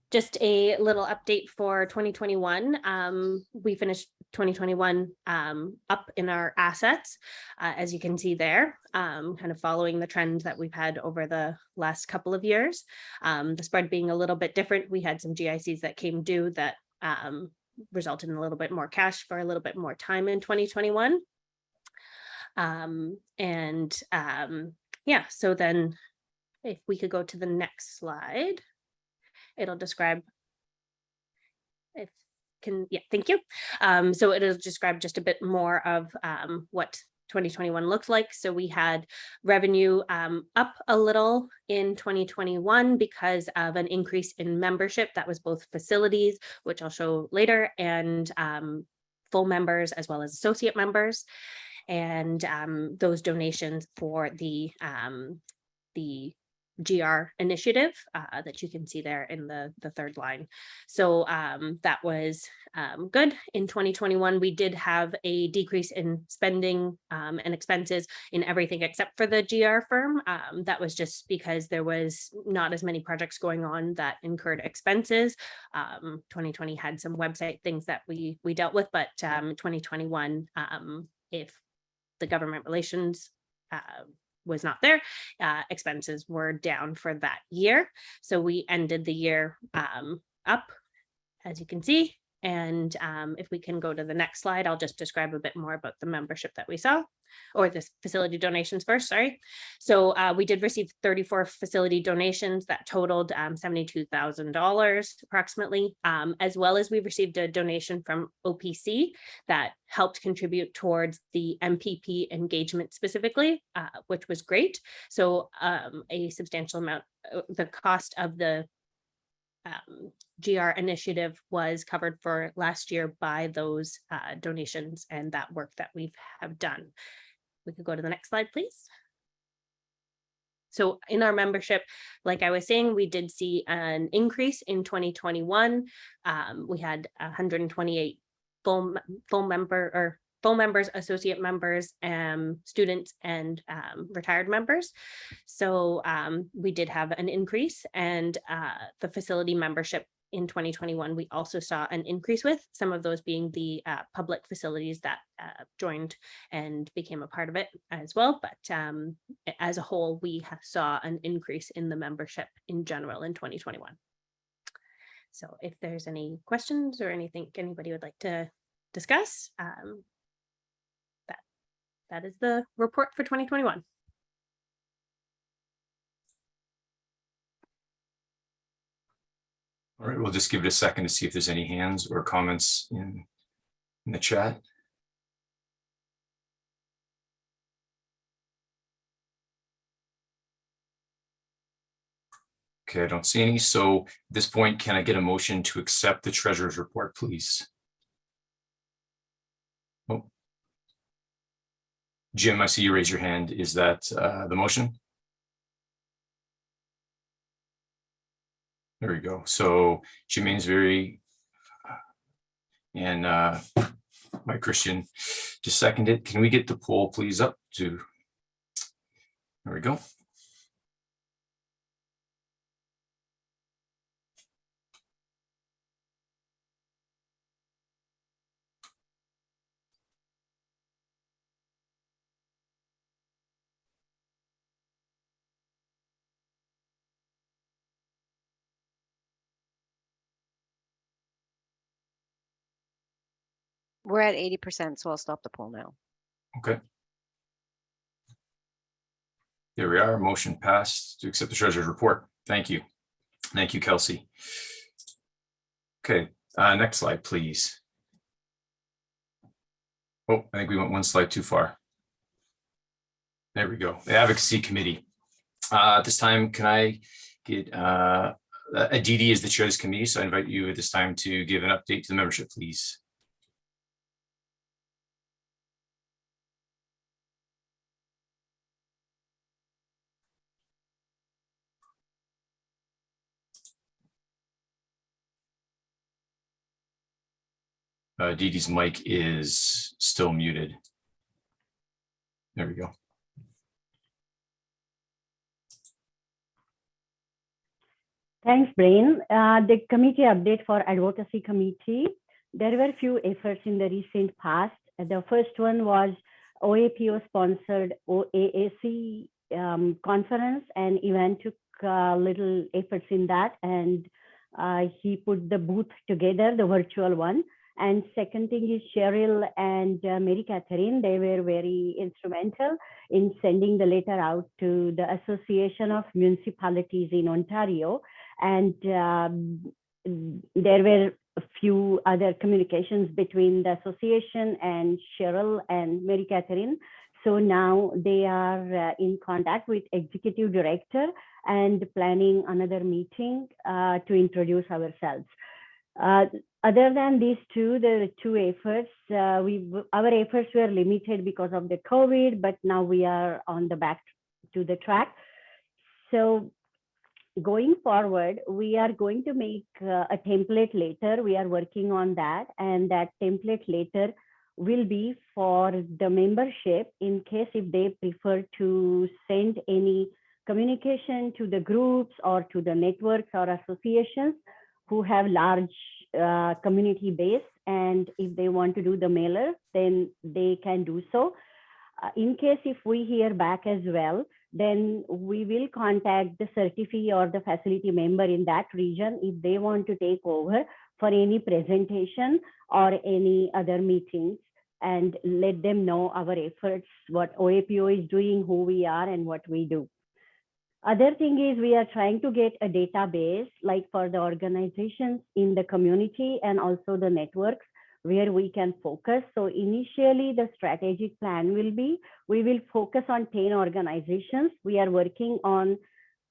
just a little update for 2021. We finished 2021 up in our assets, as you can see there, kind of following the trends that we've had over the last couple of years. The spread being a little bit different. We had some GICs that came due that resulted in a little bit more cash for a little bit more time in 2021. Yeah, so then if we could go to the next slide, it'll describe, thank you. So it'll describe just a bit more of what 2021 looked like. So we had revenue up a little in 2021 because of an increase in membership. That was both facilities, which I'll show later, and full members as well as associate members. And those donations for the GR initiative that you can see there in the third line. So that was good. In 2021, we did have a decrease in spending and expenses in everything except for the GR firm. That was just because there was not as many projects going on that incurred expenses. 2020 had some website things that we dealt with, but 2021, if the government relations was not there, expenses were down for that year. So we ended the year up, as you can see. And if we can go to the next slide, I'll just describe a bit more about the membership that we saw, or the facility donations first, sorry. So we did receive 34 facility donations that totaled $72,000 approximately, as well as we received a donation from OPC that helped contribute towards the MPP engagement specifically, which was great. So a substantial amount, the cost of the GR initiative was covered for last year by those donations and that work that we have done. We could go to the next slide, please. So in our membership, like I was saying, we did see an increase in 2021. We had 128 full members, associate members, students, and retired members. So we did have an increase, and the facility membership in 2021, we also saw an increase with, some of those being the public facilities that joined and became a part of it as well. But as a whole, we saw an increase in the membership in general in 2021. So if there's any questions or anything anybody would like to discuss, that is the report for 2021. All right, we'll just give it a second to see if there's any hands or comments in the chat. Okay, I don't see any. So at this point, can I get a motion to accept the treasurer's report, please? Oh. Jim, I see you raise your hand. Is that the motion? There we go. So Jim Ainsbury and Mike Christian just seconded. Can we get the poll please up to, there we go. We're at 80%, so I'll stop the poll now. Okay. There we are. Motion passed to accept the treasurer's report. Thank you. Thank you, Kelsey. Okay, next slide, please. Oh, I think we went one slide too far. There we go. The Advocacy Committee. At this time, can I get Aditi as the chair of this committee? So I invite you at this time to give an update to the membership, please. Dee Dee's mic is still muted. There we go. Thanks, Brian. The committee update for Advocacy Committee. There were a few efforts in the recent past. The first one was Oapo sponsored OAAC conference, and Ivan took little efforts in that, and he put the booth together, the virtual one. And second thing is Cheryl and Mary Catherine, they were very instrumental in sending the letter out to the Association of Municipalities in Ontario. And there were a few other communications between the association and Cheryl and Mary Catherine. So now they are in contact with executive director and planning another meeting to introduce ourselves. Other than these two, there are two efforts. Our efforts were limited because of the COVID, but now we are on the back to the track. So going forward, we are going to make a template later. We are working on that, and that template later will be for the membership in case if they prefer to send any communication to the groups or to the networks or associations who have large community base, and if they want to do the mailer, then they can do so. In case if we hear back as well, then we will contact the certify or the facility member in that region if they want to take over for any presentation or any other meetings, and let them know our efforts, what Oapo is doing, who we are, and what we do. Other thing is we are trying to get a database like for the organizations in the community and also the networks where we can focus. So initially the strategic plan will be, we will focus on 10 organizations. We are working on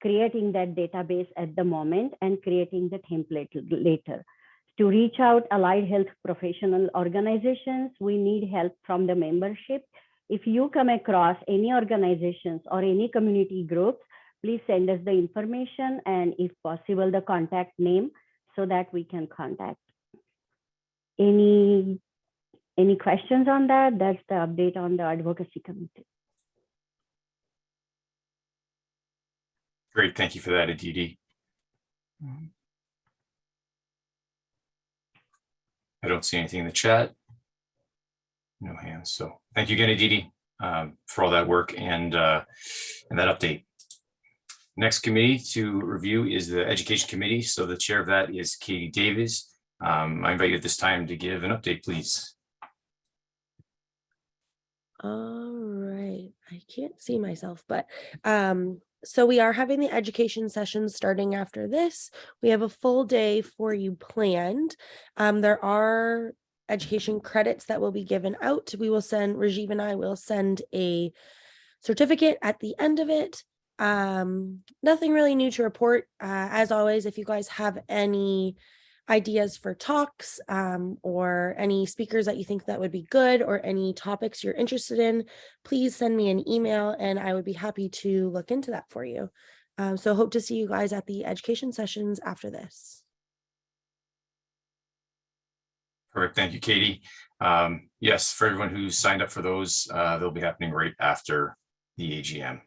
creating that database at the moment and creating the template later. To reach out allied health professional organizations, we need help from the membership. If you come across any organizations or any community groups, please send us the information and if possible, the contact name so that we can contact. Any questions on that? That's the update on the advocacy committee. Great, thank you for that, Aditi. I don't see anything in the chat. No hands, so thank you again, Aditi, for all that work and that update. Next committee to review is the Education Committee. So the chair of that is Katie Davis. I invite you at this time to give an update, please. All right, I can't see myself, but so we are having the education session starting after this. We have a full day for you planned. There are education credits that will be given out. We will send, Rajiv and I will send a certificate at the end of it. Nothing really new to report. As always, if you guys have any ideas for talks or any speakers that you think that would be good or any topics you're interested in, please send me an email and I would be happy to look into that for you. So hope to see you guys at the education sessions after this. Perfect, thank you, Katie. Yes, for everyone who signed up for those, they'll be happening right after the AGM.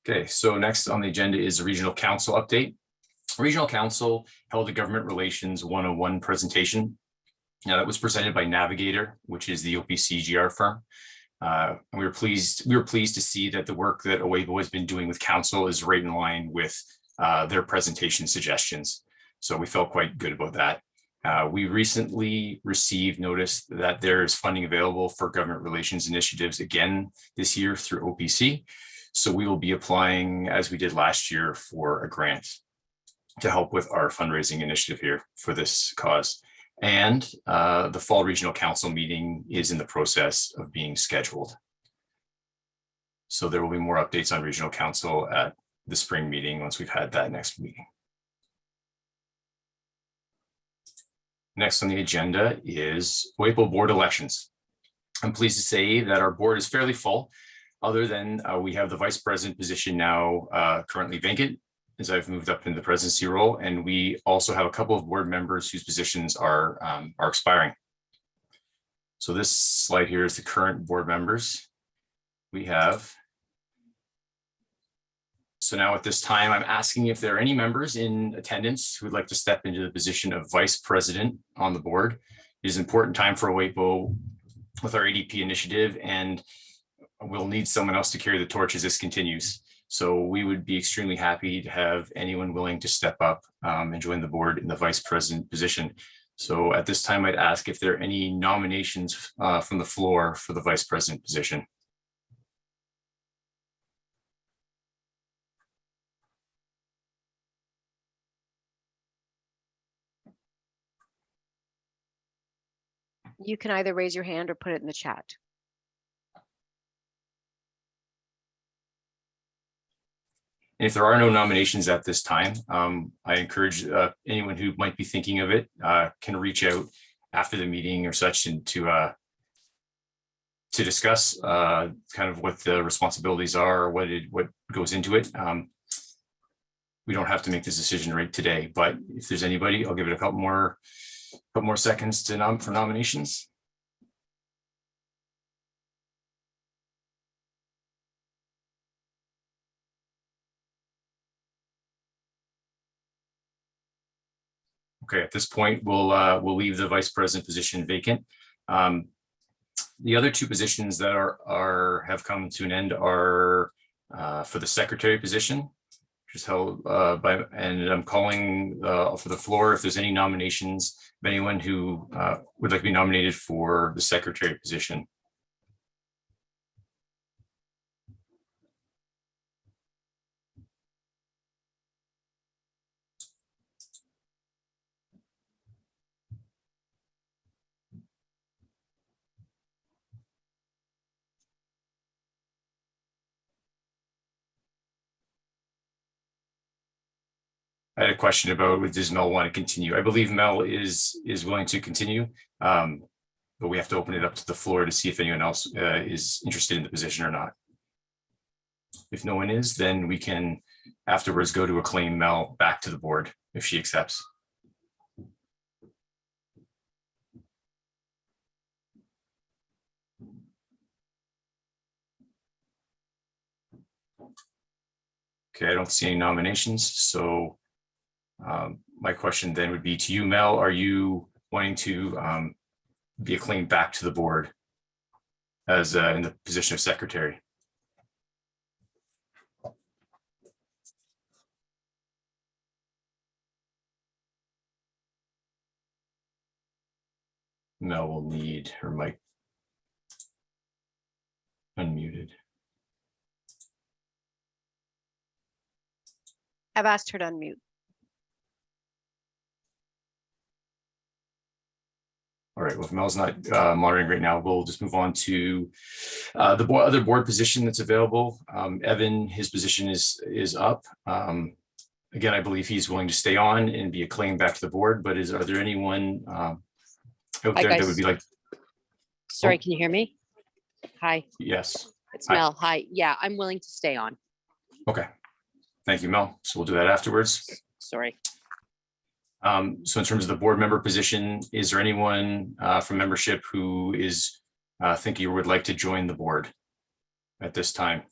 Okay, so next on the agenda is the Regional Council update. Regional Council held a Government Relations 101 presentation. Now that was presented by Navigator, which is the OPC-GR firm. And we were pleased to see that the work that Oapo has been doing with Council is right in line with their presentation suggestions. So we felt quite good about that. We recently received notice that there is funding available for government relations initiatives again this year through OPC. So we will be applying, as we did last year, for a grant to help with our fundraising initiative here for this cause. And the Fall Regional Council meeting is in the process of being scheduled. So there will be more updates on Regional Council at the spring meeting once we've had that next meeting. Next on the agenda is Oapo board elections. I'm pleased to say that our board is fairly full, other than we have the vice president position now currently vacant as I've moved up in the presidency role. And we also have a couple of board members whose positions are expiring. So this slide here is the current board members we have. So now at this time, I'm asking if there are any members in attendance who would like to step into the position of vice president on the board. It is an important time for Oapo with our ADP initiative, and we'll need someone else to carry the torch as this continues. So we would be extremely happy to have anyone willing to step up and join the board in the vice president position. So at this time, I'd ask if there are any nominations from the floor for the vice president position. You can either raise your hand or put it in the chat. And if there are no nominations at this time, I encourage anyone who might be thinking of it can reach out after the meeting or such, and to discuss kind of what the responsibilities are, or what goes into it. We don't have to make this decision right today, but if there's anybody, I'll give it a couple more seconds to for nominations. Okay, at this point, we'll leave the vice president position vacant. The other two positions that have come to an end are for the secretary position, which is held and I'm calling for the floor if there's any nominations of anyone who would like to be nominated for the secretary position. I had a question about, does Mel want to continue? I believe Mel is willing to continue, but we have to open it up to the floor to see if anyone else is interested in the position or not. If no one is, then we can afterwards go to acclaim Mel back to the board if she accepts. Okay, I don't see any nominations, so my question then would be to you, Mel. Are you wanting to be acclaimed back to the board as in the position of secretary? Mel will need her mic unmuted. I've asked her to unmute. All right, well, if Mel's not monitoring right now, we'll just move on to the other board position that's available. Evan, his position is up. Again, I believe he's willing to stay on and be acclaimed back to the board, but are there anyone out there that would be like? Sorry, Oh. can you hear me? Hi, Yes. it's Hi. Mel. Hi. Yeah, I'm willing to stay on. Okay. Thank you, Mel. So we'll do that afterwards. Sorry. So in terms of the board member position, is there anyone from membership who is thinking or would like to join the board at this time?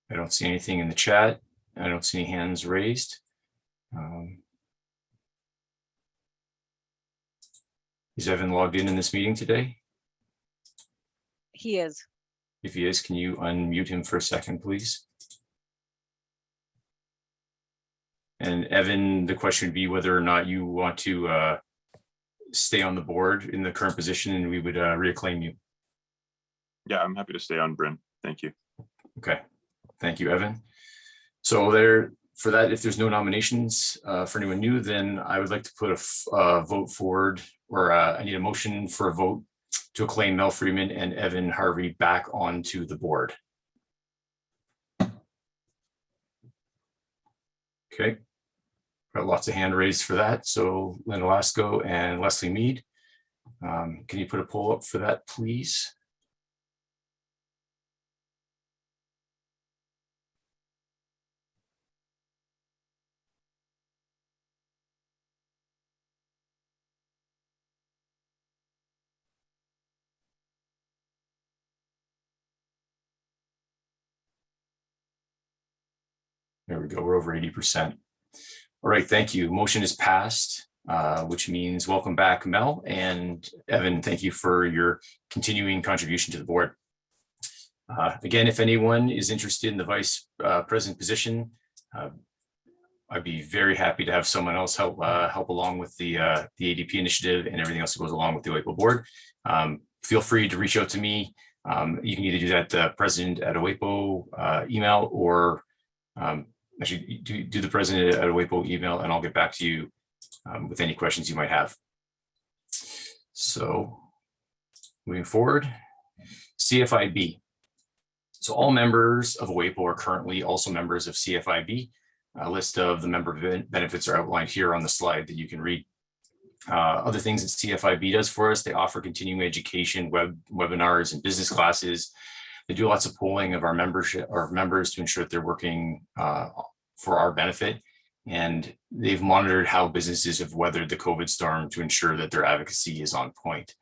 I don't see anything in the chat. I don't see any hands raised. Is Evan logged in this meeting today? He is. If he is, can you unmute him for a second, please? And Evan, the question would be whether or not you want to stay on the board in the current position, and we would reacclaim you. Yeah, I'm happy to stay on, Bryn. Thank you. Okay, thank you, Evan. So for that, if there's no nominations for anyone new, then I would like to put a vote forward, or I need a motion for a vote to acclaim Mel Freeman and Evan Harvey back onto the board. Okay, got lots of hand raised for that. So Linda Lasco and Leslie Mead. Can you put a poll up for that, please? There we go. We're over 80%. All right. Thank you. Motion is passed, which means welcome back, Mel, and Evan. Thank you for your continuing contribution to the board. Again, if anyone is interested in the vice president position, I'd be very happy to have someone else help along with the ADP initiative and everything else that goes along with the Oapo board. Feel free to reach out to me. You can either do that president@Oapo email, or actually do the president at Oapo email, and I'll get back to you with any questions you might have. So moving forward, CFIB. So all members of Oapo are currently also members of CFIB. A list of the member benefits are outlined here on the slide that you can read. Other things that CFIB does for us, they offer continuing education, webinars, and business classes. They do lots of polling of our membership or members to ensure that they're working for our benefit. And they've monitored how businesses have weathered the COVID storm to ensure that their advocacy is on point.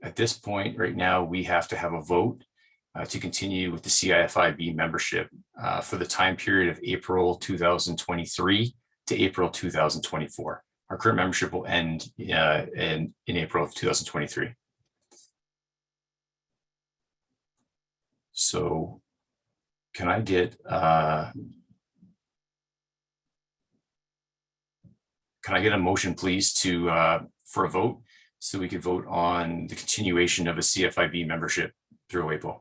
At this point, right now, we have to have a vote to continue with the CFIB membership for the time period of April 2023 to April 2024. Our current membership will end in April of 2023. So can I get a motion, please, for a vote so we could vote on the continuation of a CFIB membership through Oapo?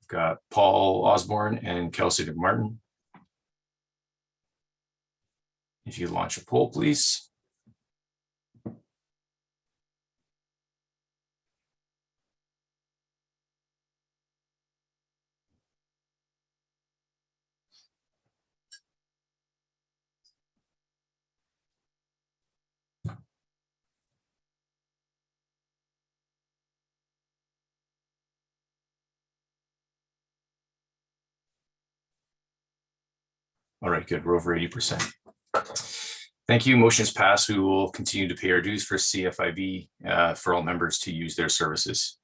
We've got Paul Osborne and Kelsey McMartin. If you launch a poll, please. All right, good. We're over 80%. Thank you. Motion is passed. We will continue to pay our dues for CFIB for all members to use their services.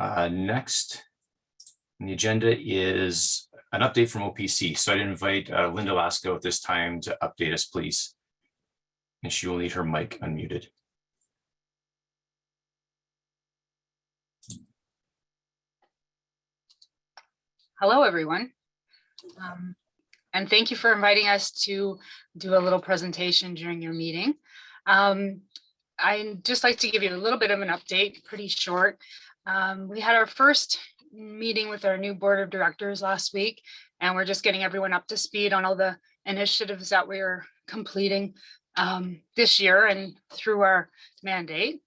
Next on the agenda is an update from OPC. So I'd invite Linda Lasco at this time to update us, please. And she will need her mic unmuted. Hello, everyone. And thank you for inviting us to do a little presentation during your meeting. I'd just like to give you a little bit of an update, pretty short. We had our first meeting with our new board of directors last week, and we're just getting everyone up to speed on all the initiatives that we're completing this year and through our mandate.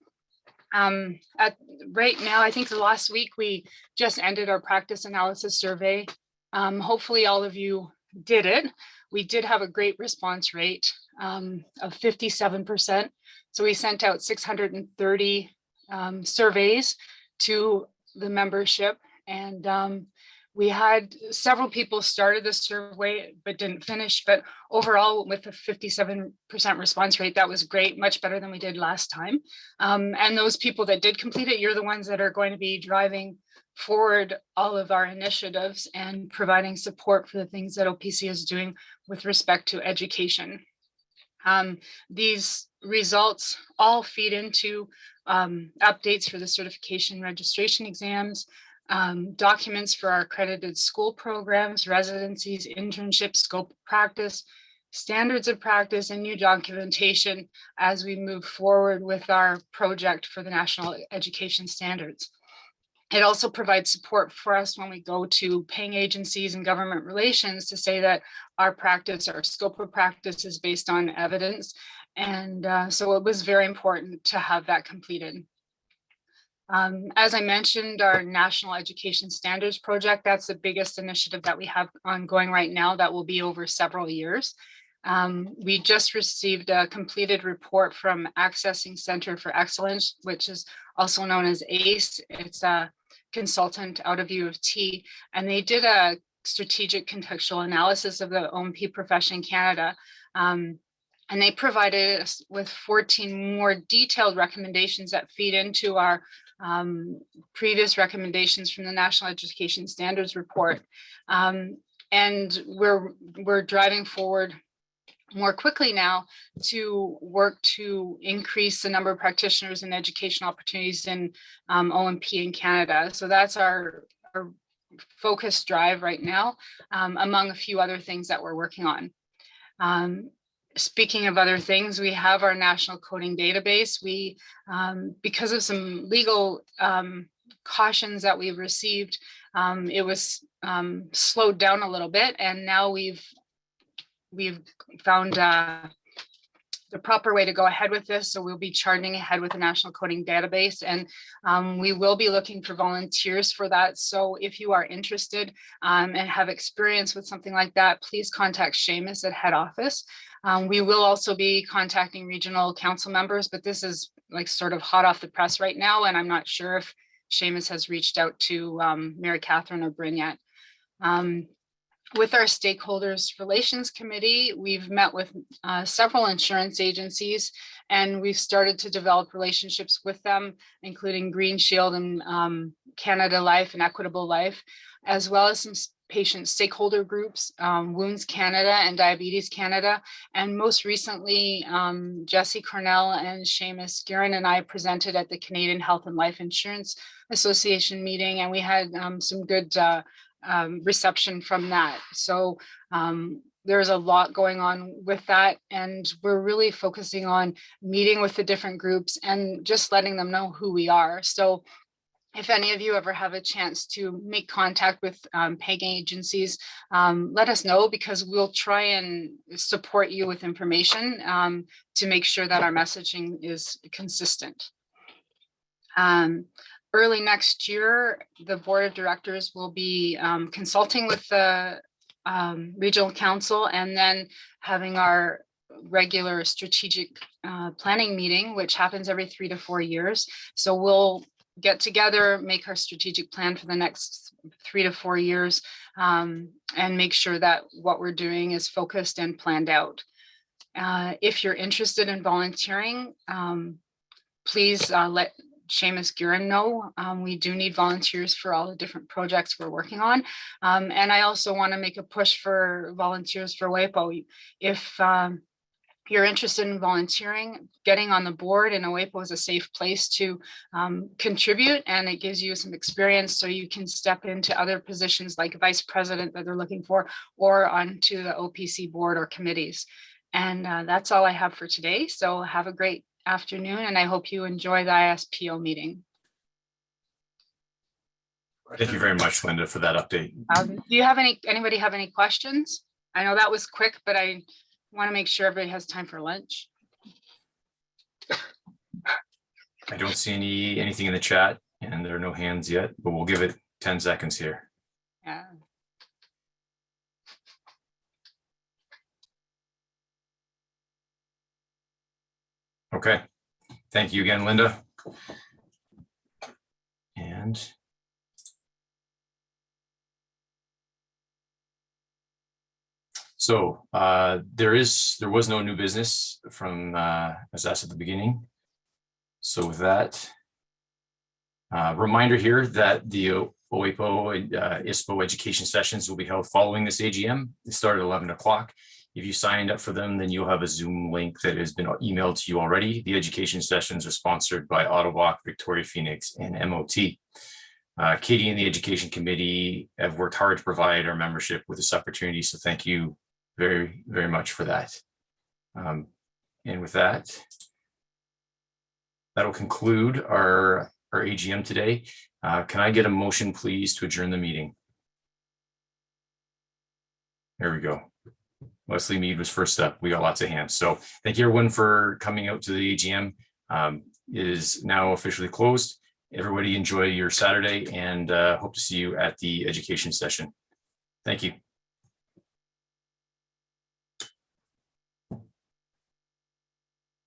Right now, I think the last week we just ended our practice analysis survey. Hopefully all of you did it. We did have a great response rate of 57%. So we sent out 630 surveys to the membership, and we had several people started the survey but didn't finish. But overall, with a 57% response rate, that was great, much better than we did last time. And those people that did complete it, you're the ones that are going to be driving forward all of our initiatives and providing support for the things that OPC is doing with respect to education. These results all feed into updates for the certification registration exams, documents for our accredited school programs, residencies, internships, scope of practice, standards of practice, and new documentation as we move forward with our project for the national education standards. It also provides support for us when we go to paying agencies and government relations to say that our practice, our scope of practice is based on evidence. And so it was very important to have that completed. As I mentioned, our National Education Standards Project, that's the biggest initiative that we have ongoing right now that will be over several years. We just received a completed report from Accessing Center for Excellence, which is also known as ACE. It's a consultant out of U of T, and they did a strategic contextual analysis of the OMP profession in Canada. And they provided us with 14 more detailed recommendations that feed into our previous recommendations from the National Education Standards Report. And we're driving forward more quickly now to work to increase the number of practitioners and education opportunities in OMP in Canada. So that's our focus drive right now, among a few other things that we're working on. Speaking of other things, we have our national coding database. We, because of some legal cautions that we received, it was slowed down a little bit, and now we've found the proper way to go ahead with this. So we'll be charging ahead with the National Coding Database, and we will be looking for volunteers for that. So if you are interested and have experience with something like that, please contact Seamus at head office. We will also be contacting regional council members, but this is like sort of hot off the press right now, and I'm not sure if Seamus has reached out to Mary Catherine or Bryn yet. With our stakeholders relations committee, we've met with several insurance agencies, and we've started to develop relationships with them, including Green Shield and Canada Life and Equitable Life, as well as some patient stakeholder groups, Wounds Canada and Diabetes Canada. And most recently, Jesse Cornell and Seamus Guerin and I presented at the Canadian Health and Life Insurance Association meeting, and we had some good reception from that. So there's a lot going on with that, and we're really focusing on meeting with the different groups and just letting them know who we are. So if any of you ever have a chance to make contact with PEG agencies, let us know, because we'll try and support you with information to make sure that our messaging is consistent. Early next year, the board of directors will be consulting with the regional council, and then having our regular strategic planning meeting, which happens every 3 to 4 years. So we'll get together, make our strategic plan for the next 3 to 4 years, and make sure that what we're doing is focused and planned out. If you're interested in volunteering, please let Seamus Guerin know. We do need volunteers for all the different projects we're working on. And I also want to make a push for volunteers for Oapo. If you're interested in volunteering, getting on the board in Oapo is a safe place to contribute, and it gives you some experience so you can step into other positions like vice president that they're looking for, or onto the OPC board or committees. And that's all I have for today. So have a great afternoon, and I hope you enjoy the ISPO meeting. Thank you very much, Linda, for that update. Do you have anybody have any questions? I know that was quick, but I want to make sure everybody has time for lunch. I don't see anything in the chat, and there are no hands yet, but we'll give it 10 seconds here. Yeah. Okay. Thank you again, Linda. And so there was no new business from as asked at the beginning. So with that, reminder here that the Oapo ISPO education sessions will be held following this AGM. They start at 11 o'clock. If you signed up for them, then you'll have a Zoom link that has been emailed to you already. The education sessions are sponsored by Ottawa, Victoria Phoenix, and MOT. Katie and the Education Committee have worked hard to provide our membership with this opportunity, so thank you very, very much for that. And with that, that'll conclude our AGM today. Can I get a motion, please, to adjourn the meeting? There we go. Leslie Mead was first up. We got lots of hands. So thank you everyone for coming out to the AGM. It is now officially closed. Everybody enjoy your Saturday, and hope to see you at the education session. Thank you.